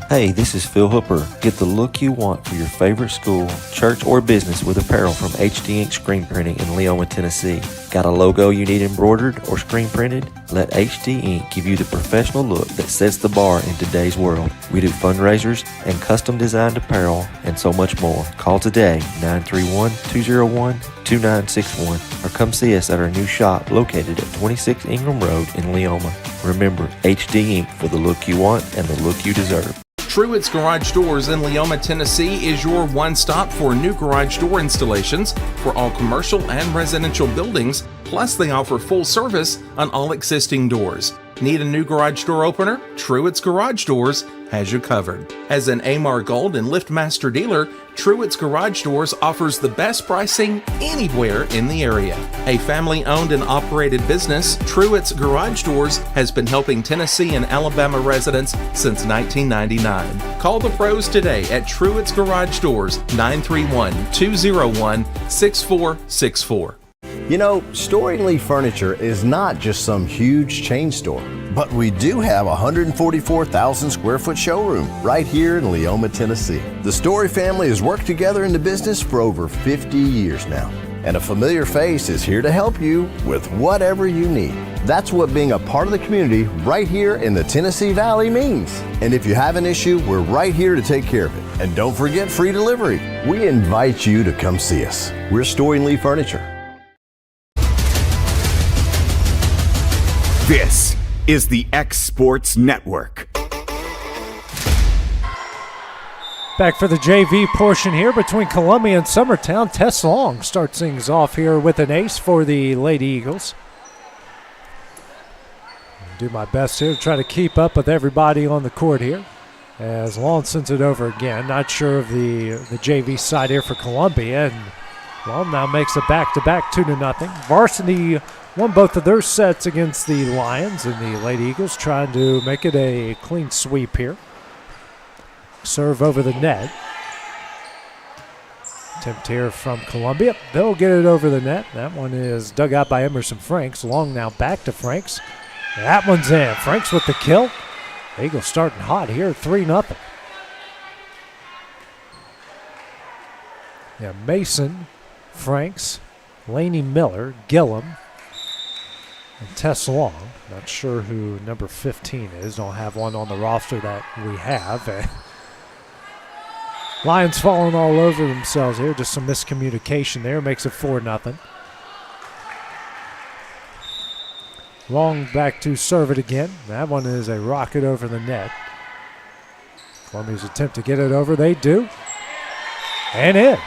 Hey, this is Phil Hooper. Get the look you want for your favorite school, church, or business with apparel from HD Ink Screen Printing in Leoma, Tennessee. Got a logo you need embroidered or screen printed? Let HD Ink give you the professional look that sets the bar in today's world. We do fundraisers and custom designed apparel and so much more. Call today, 931-201-2961, or come see us at our new shop located at 26 Ingram Road in Leoma. Remember, HD Ink for the look you want and the look you deserve. Truett's Garage Doors in Leoma, Tennessee is your one-stop for new garage door installations for all commercial and residential buildings, plus they offer full service on all existing doors. Need a new garage door opener? Truett's Garage Doors has you covered. As an Amar Gold and LiftMaster dealer, Truett's Garage Doors offers the best pricing anywhere in the area. A family-owned and operated business, Truett's Garage Doors has been helping Tennessee and Alabama residents since 1999. Call the pros today at Truett's Garage Doors, 931-201-6464. You know, Storing Lee Furniture is not just some huge chain store, but we do have a 144,000 square foot showroom right here in Leoma, Tennessee. The Story family has worked together in the business for over 50 years now. and a familiar face is here to help you with whatever you need. That's what being a part of the community right here in the Tennessee Valley means. And if you have an issue, we're right here to take care of it. And don't forget free delivery. We invite you to come see us. We're Story & Lee Furniture. This is the X Sports Network. Back for the JV portion here between Columbia and Summertown. Tess Long starts things off here with an ace for the Lady Eagles. I'll do my best here to try to keep up with everybody on the court here. As Long sends it over again. Not sure of the JV side here for Columbia. And Long now makes a back-to-back 2-0. Varsity won both of their sets against the Lions, and the Lady Eagles trying to make it a clean sweep here. Serve over the net. Attempt here from Columbia. They'll get it over the net. That one is dug out by Emerson Franks. Long now back to Franks. That one's in. Franks with the kill. Eagles starting hot here, 3-0. Yeah, Mason, Franks, Laney Miller, Gillum, and Tess Long. Not sure who number 15 is. Don't have one on the roster that we have. Lions falling all over themselves here. Just some miscommunication there. Makes it 4-0. Long back to serve it again. That one is a rocket over the net. Columbia's attempt to get it over. They do. And in.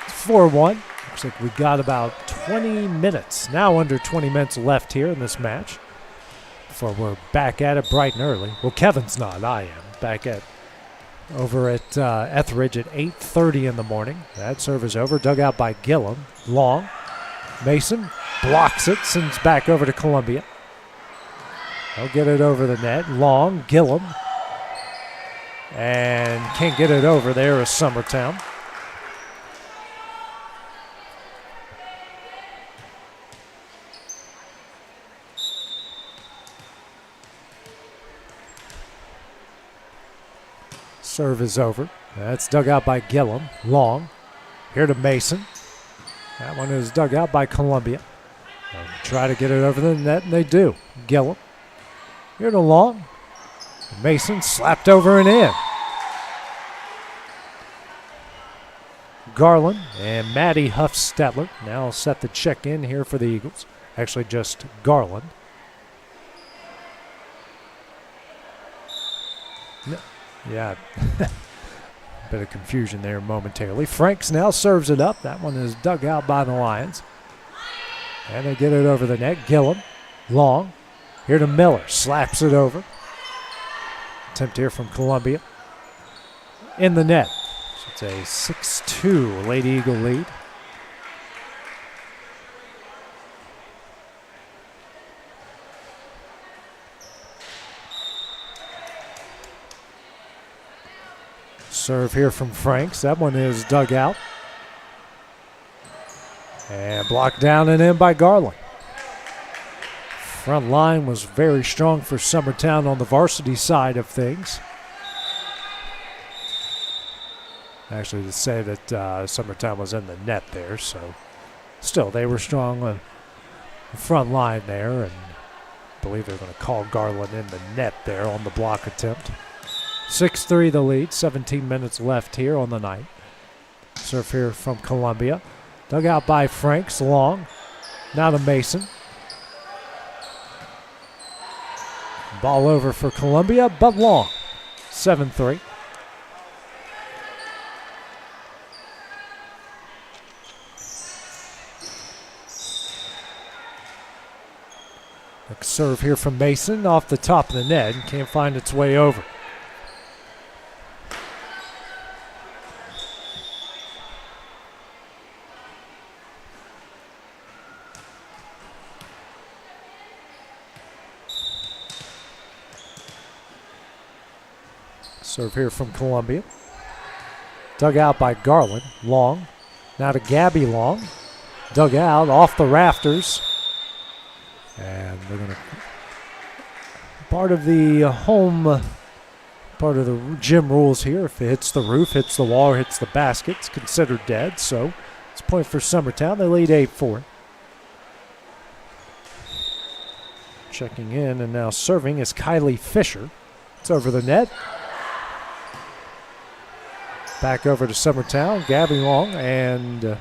It's 4-1. Looks like we got about 20 minutes. Now under 20 minutes left here in this match. Before we're back at it bright and early. Well, Kevin's not. I am. Back at over at Etheridge at 8:30 in the morning. That serve is over. Dug out by Gillum. Long. Mason blocks it. Sends back over to Columbia. They'll get it over the net. Long. Gillum. And can't get it over. There is Summertown. Serve is over. That's dug out by Gillum. Long. Here to Mason. That one is dug out by Columbia. They'll try to get it over the net, and they do. Gillum. Here to Long. Mason slapped over and in. Garland and Maddie Huff-Stetler now set the check in here for the Eagles. Actually, just Garland. No. Yeah, bit of confusion there momentarily. Franks now serves it up. That one is dug out by the Lions. And they get it over the net. Gillum, Long, here to Miller, slaps it over. Attempt here from Columbia. In the net. So it's a 6-2 Lady Eagle lead. Serve here from Franks. That one is dug out. And blocked down and in by Garland. Front line was very strong for Summertown on the varsity side of things. Actually, to say that Summertown was in the net there, so still they were strong on the front line there, and I believe they're going to call Garland in the net there on the block attempt. 6-3 the lead, 17 minutes left here on the night. Serve here from Columbia. Dug out by Franks, Long. Now to Mason. Ball over for Columbia, but Long. 7-3. Next serve here from Mason off the top of the net. Can't find its way over. Serve here from Columbia. Dug out by Garland. Long. Now to Gabby Long. Dug out off the rafters. And they're going to... Part of the gym rules here. If it hits the roof, hits the wall, or hits the basket, it's considered dead. So It's a point for Summertown. They lead 8-4. Checking in and now serving is Kylie Fisher. It's over the net. Back over to Summertown. Gabby Long and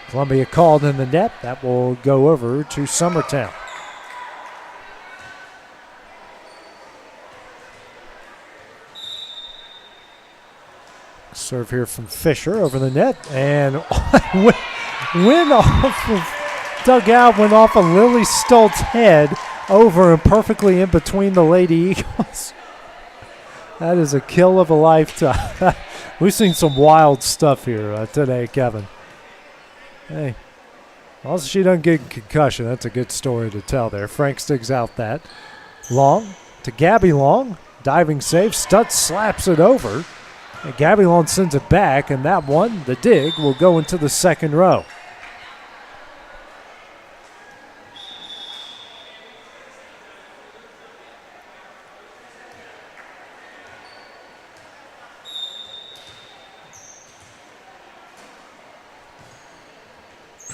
Columbia called in the net. That will go over to Summertown. Serve here from Fisher over the net. And went off of dugout, went off of Lily Stoltz's head over and perfectly in between the Lady Eagles. That is a kill of a lifetime. We've seen some wild stuff here today, Kevin. Hey, also she doesn't get a concussion. That's a good story to tell there. Frank digs out that. Long to Gabby Long. Diving save. Stutz slaps it over. And Gabby Long sends it back, and that one, the dig, will go into the second row.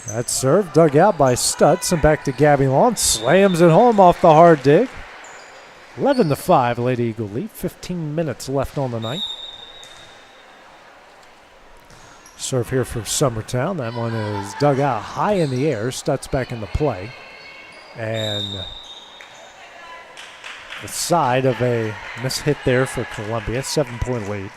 That serve dug out by Stutz and back to Gabby Long. Slams it home off the hard dig. 11-5, Lady Eagle lead. 15 minutes left on the night. Serve here for Summertown. That one is dug out high in the air. Stutz back into play. And the side of a mishit there for Columbia. 7-point lead.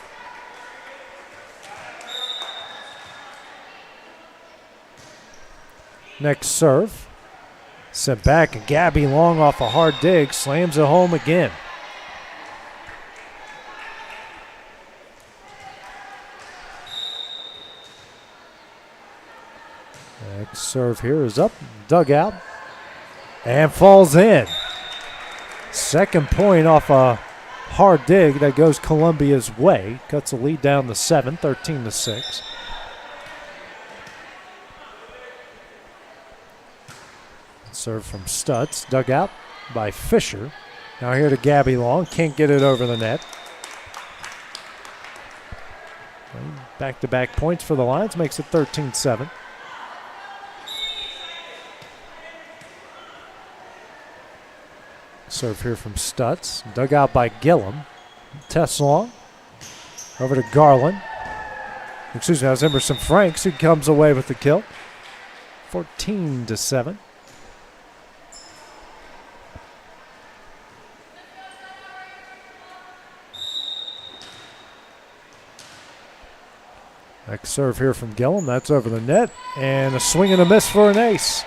Next serve. Sent back, and Gabby Long off a hard dig. Slams it home again. Next serve here is up, dug out, and falls in. Second point off a hard dig that goes Columbia's way. Cuts the lead down to 7, 13-6. Serve from Stutz, dug out by Fisher. Now here to Gabby Long, can't get it over the net. Back-to-back points for the Lions, makes it 13-7. Serve here from Stutz, dug out by Gillum. Tess Long, over to Garland. Excuse me, that was Emerson Franks who comes away with the kill. 14-7. Next serve here from Gillum. That's over the net. And a swing and a miss for an ace.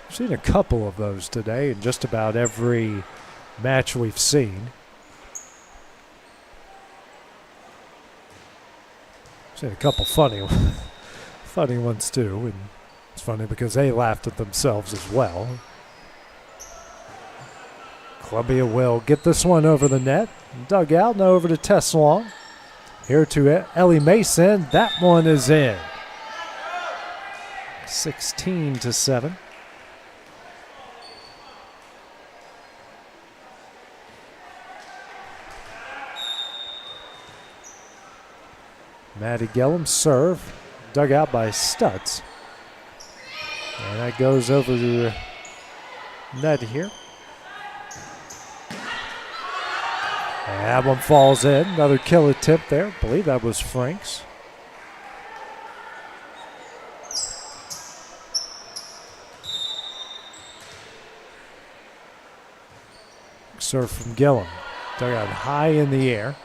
I've seen a couple of those today in just about every match we've seen. I've seen a couple funny ones too. And it's funny because they laughed at themselves as well. Columbia will get this one over the net. Dug out, now over to Tess Long. Here to Ellie Mason. That one is in. 16-7. Maddie Gillum serve. Dug out by Stutz. And that goes over to net here. And that one falls in. Another kill attempt there. I believe that was Franks. Serve from Gillum. Dug out high in the air.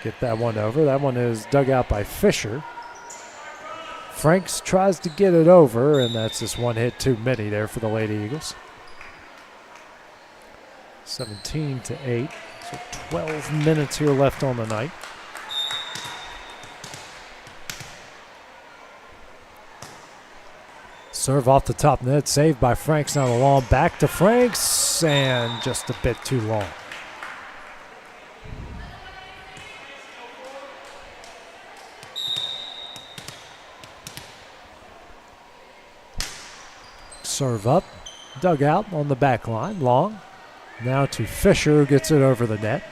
Get that one over. That one is dug out by Fisher. Franks tries to get it over, and that's just one hit too many there for the Lady Eagles. 17-8. So 12 minutes here left on the night. Serve off the top net, saved by Franks. Now the long back to Franks, and just a bit too long. Serve up, dug out on the back line, long. Now to Fisher, who gets it over the net.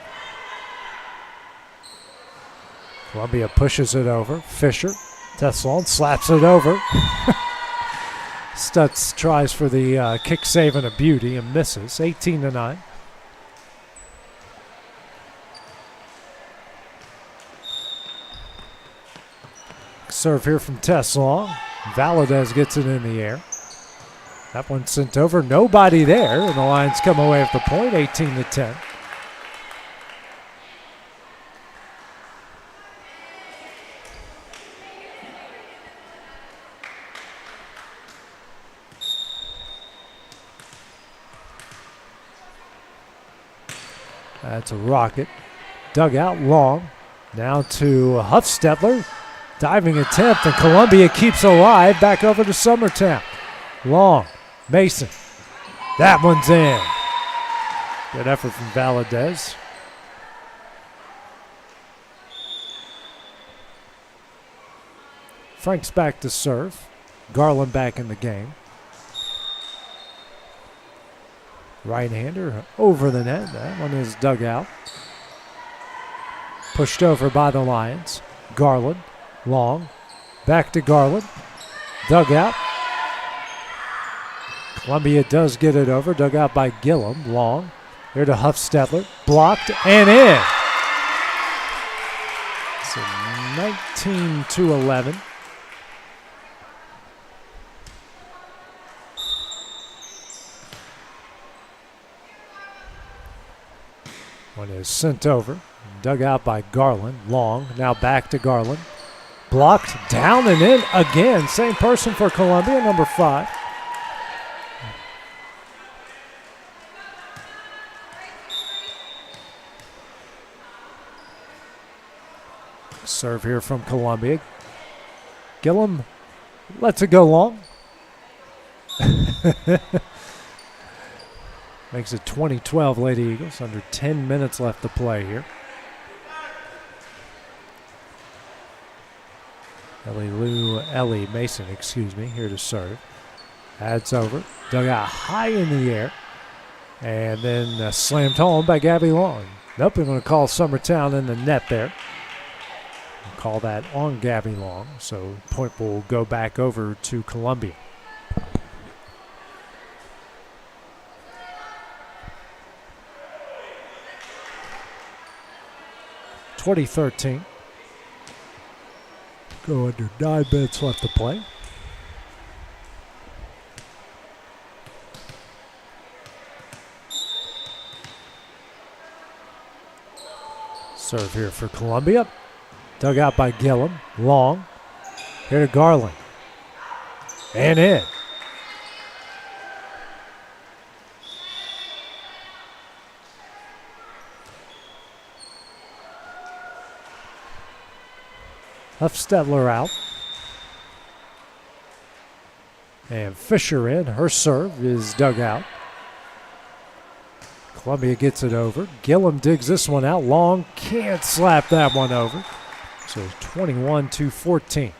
Columbia pushes it over. Fisher, Tessalon slaps it over. Stutz tries for the kick save and a beauty and misses. 18-9. Serve here from Tessalon. Valadez gets it in the air. That one sent over. Nobody there, and the Lions come away with the point, 18-10. That's a rocket. Dug out long. Now to Huffstetler. Diving attempt, and Columbia keeps alive. Back over to Summertown. Long. Mason. That one's in. Good effort from Valadez. Frank's back to serve. Garland back in the game. Right-hander over the net. That one is dug out. Pushed over by the Lions. Garland. Long. Back to Garland. Dug out. Columbia does get it over. Dug out by Gillum. Long. Here to Huffstetler. Blocked and in. So 19-11. One is sent over. Dug out by Garland. Long. Now back to Garland. Blocked, down and in again. Same person for Columbia, number 5. Serve here from Columbia. Gillum lets it go long. Makes it 20-12 Lady Eagles. Under 10 minutes left to play here. Ellie Mason, here to serve. Adds over. Dug out high in the air. And then slammed home by Gabby Long. Nope, they're going to call Summertown in the net there. We'll call that on Gabby Long. So point will go back over to Columbia. (2013). Go under 9 minutes left to play. Serve here for Columbia. Dug out by Gillum. Long. Here to Garland. And in. Huffstetler out. And Fisher in. Her serve is dug out. Columbia gets it over. Gillum digs this one out. Long can't slap that one over. So 21-14.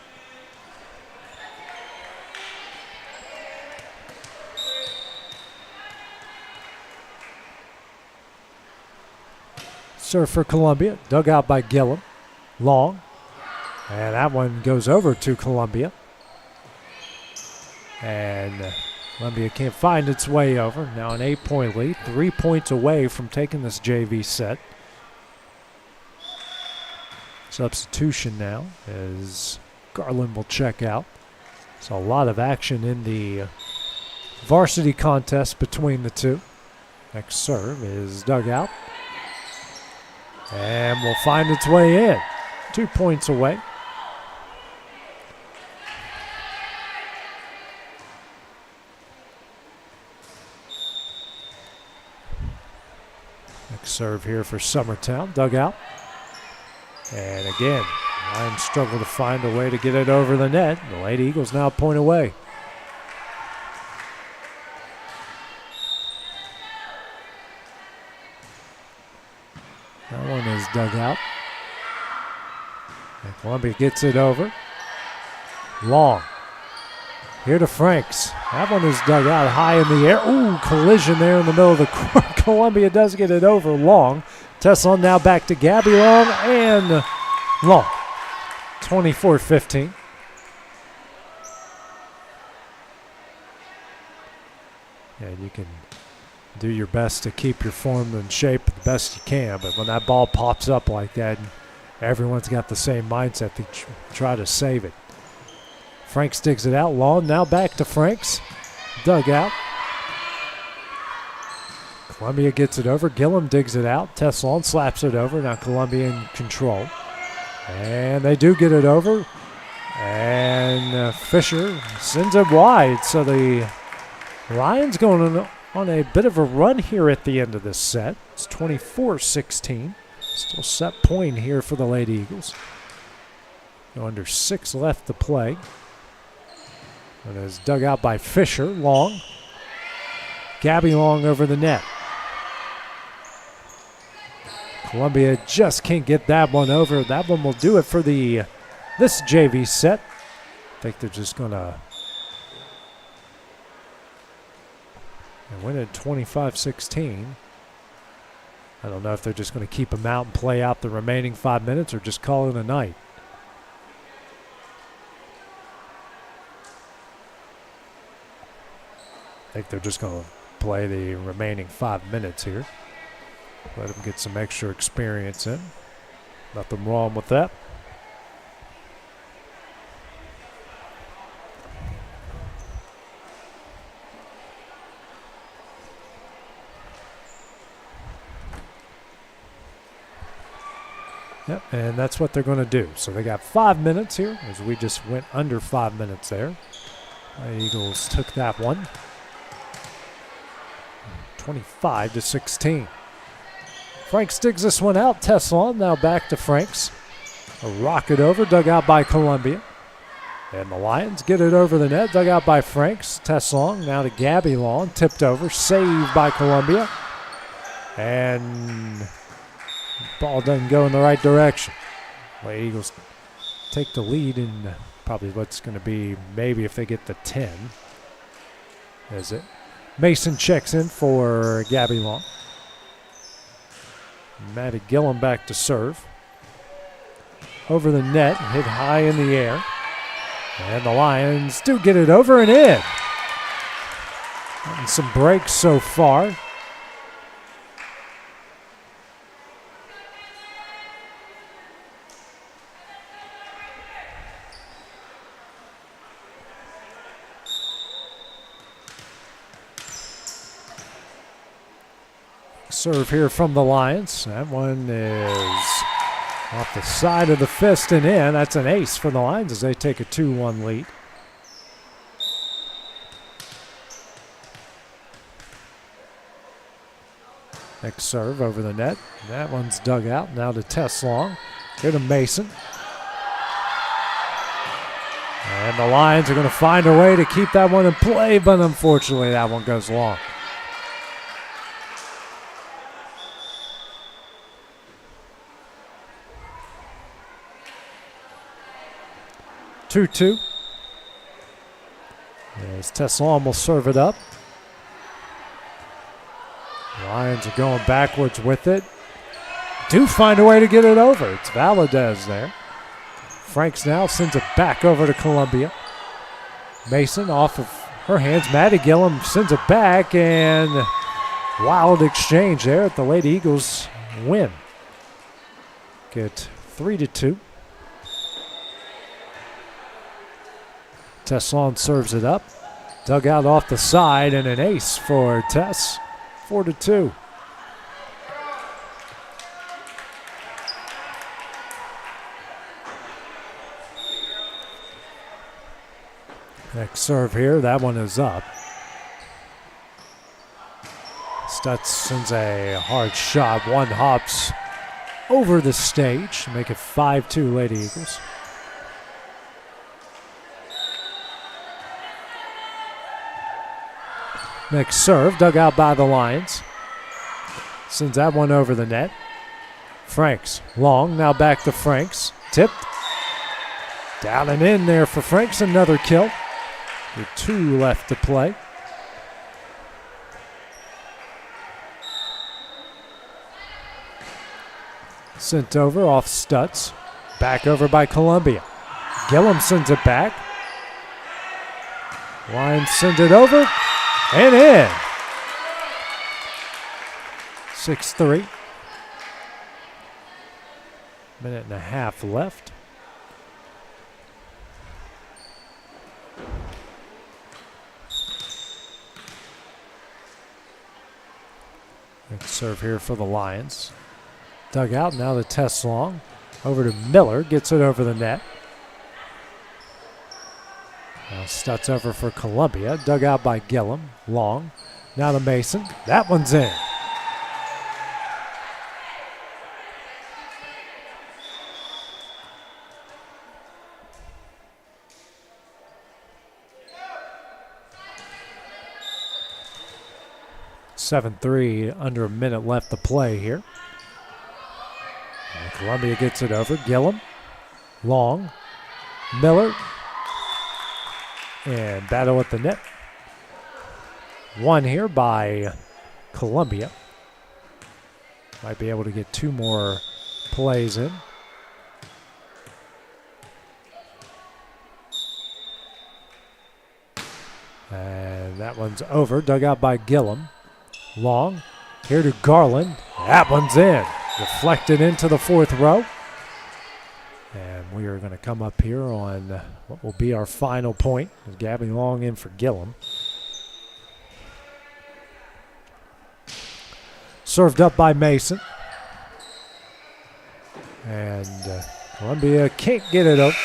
Serve for Columbia. Dug out by Gillum. Long. And that one goes over to Columbia. And Columbia can't find its way over. Now an 8-point lead. 3 points away from taking this JV set. Substitution now as Garland will check out. So a lot of action in the varsity contest between the two. Next serve is dug out. And will find its way in. 2 points away. Next serve here for Summertown. Dug out. And again, Lions struggle to find a way to get it over the net. The Lady Eagles now a point away. That one is dug out. And Columbia gets it over. Long. Here to Franks. That one is dug out high in the air. Ooh, collision there in the middle of the court. Columbia does get it over. Long. Tessalon now back to Gabby Long and Long. 24-15. And you can do your best to keep your form and shape the best you can, but when that ball pops up like that, everyone's got the same mindset to try to save it. Franks digs it out long. Now back to Franks. Dugout. Columbia gets it over. Gillum digs it out. Tessalon slaps it over. Now Columbia in control. And they do get it over. And Fisher sends it wide. So the Lions going on a bit of a run here at the end of this set. It's 24-16. Still set point here for the Lady Eagles. Under 6 left to play. And is dug out by Fisher. Long. Gabby Long over the net. Columbia just can't get that one over. That one will do it for this JV set. I think they're just going to win it 25-16. I don't know if they're just going to keep them out and play out the remaining 5 minutes or just call it a night. I think they're just going to play the remaining 5 minutes here. Let them get some extra experience in. Nothing wrong with that. Yep, and that's what they're going to do. So they got 5 minutes here, as we just went under 5 minutes there. The Eagles took that one. 25-16. Franks digs this one out. Tessalon now back to Franks. A rocket over, dug out by Columbia. And the Lions get it over the net, dug out by Franks. Tessalon now to Gabby Long, tipped over, saved by Columbia. And ball doesn't go in the right direction. The Eagles take the lead in probably what's going to be maybe if they get the 10. Is it? Mason checks in for Gabby Long. Maddie Gillum back to serve. Over the net, hit high in the air. And the Lions do get it over and in. And some breaks so far. Serve here from the Lions. That one is off the side of the fist and in. That's an ace for the Lions as they take a 2-1 lead. Next serve over the net. That one's dug out. Now to Tess Long. Here to Mason. And the Lions are going to find a way to keep that one in play, but unfortunately that one goes long. Two. As Tessalon will serve it up. Lions are going backwards with it. Do find a way to get it over. It's Valadez there. Franks now sends it back over to Columbia. Mason off of her hands. Maddie Gillum sends it back, and wild exchange there. The Lady Eagles win. Get 3-2. Tessalon serves it up. Dug out off the side, and an ace for Tess. 4-2. Next serve here, that one is up. Stutz sends a hard shot. One hops over the stage to make it 5-2 Lady Eagles. Next serve, dug out by the Lions. Sends that one over the net. Franks, long, now back to Franks. Tipped. Down and in there for Franks, another kill. With 2 left to play. Sent over off Stutz. Back over by Columbia. Gillum sends it back. Lions send it over and in. 6-3. Minute and a half left. Big serve here for the Lions. Dug out, now the test long. Over to Miller, gets it over the net. Now Stutz over for Columbia. Dug out by Gillum. Long. Now to Mason. That one's in. (7-3) under a minute left to play here. And Columbia gets it over. Gillum. Long. Miller. And battle at the net. One here by Columbia. Might be able to get two more plays in. And that one's over. Dug out by Gillum. Long. Here to Garland. That one's in. Deflected into the fourth row. And we are going to come up here on what will be our final point. Gabby Long in for Gillum. Served up by Mason. And Columbia can't get it over.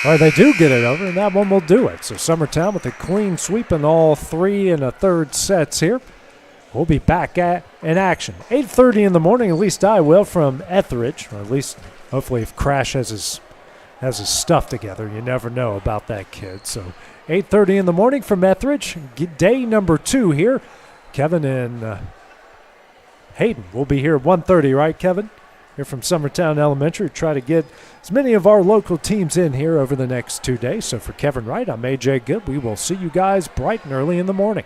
Or they do get it over, and that one will do it. So Summertown with a clean sweep in all 3 1/3 sets here. We'll be back in action. 8:30 in the morning, at least I will, from Etheridge, or at least hopefully if Crash has his stuff together. You never know about that kid. So 8:30 in the morning from Etheridge. Day number 2 here. Kevin and Hayden will be here at 1:30, right, Kevin? Here from Summertown Elementary. Try to get as many of our local teams in here over the next 2 days. So for Kevin Wright, I'm AJ Good. We will see you guys bright and early in the morning.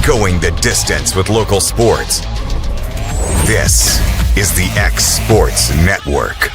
Going the distance with local sports. This is the X Sports Network.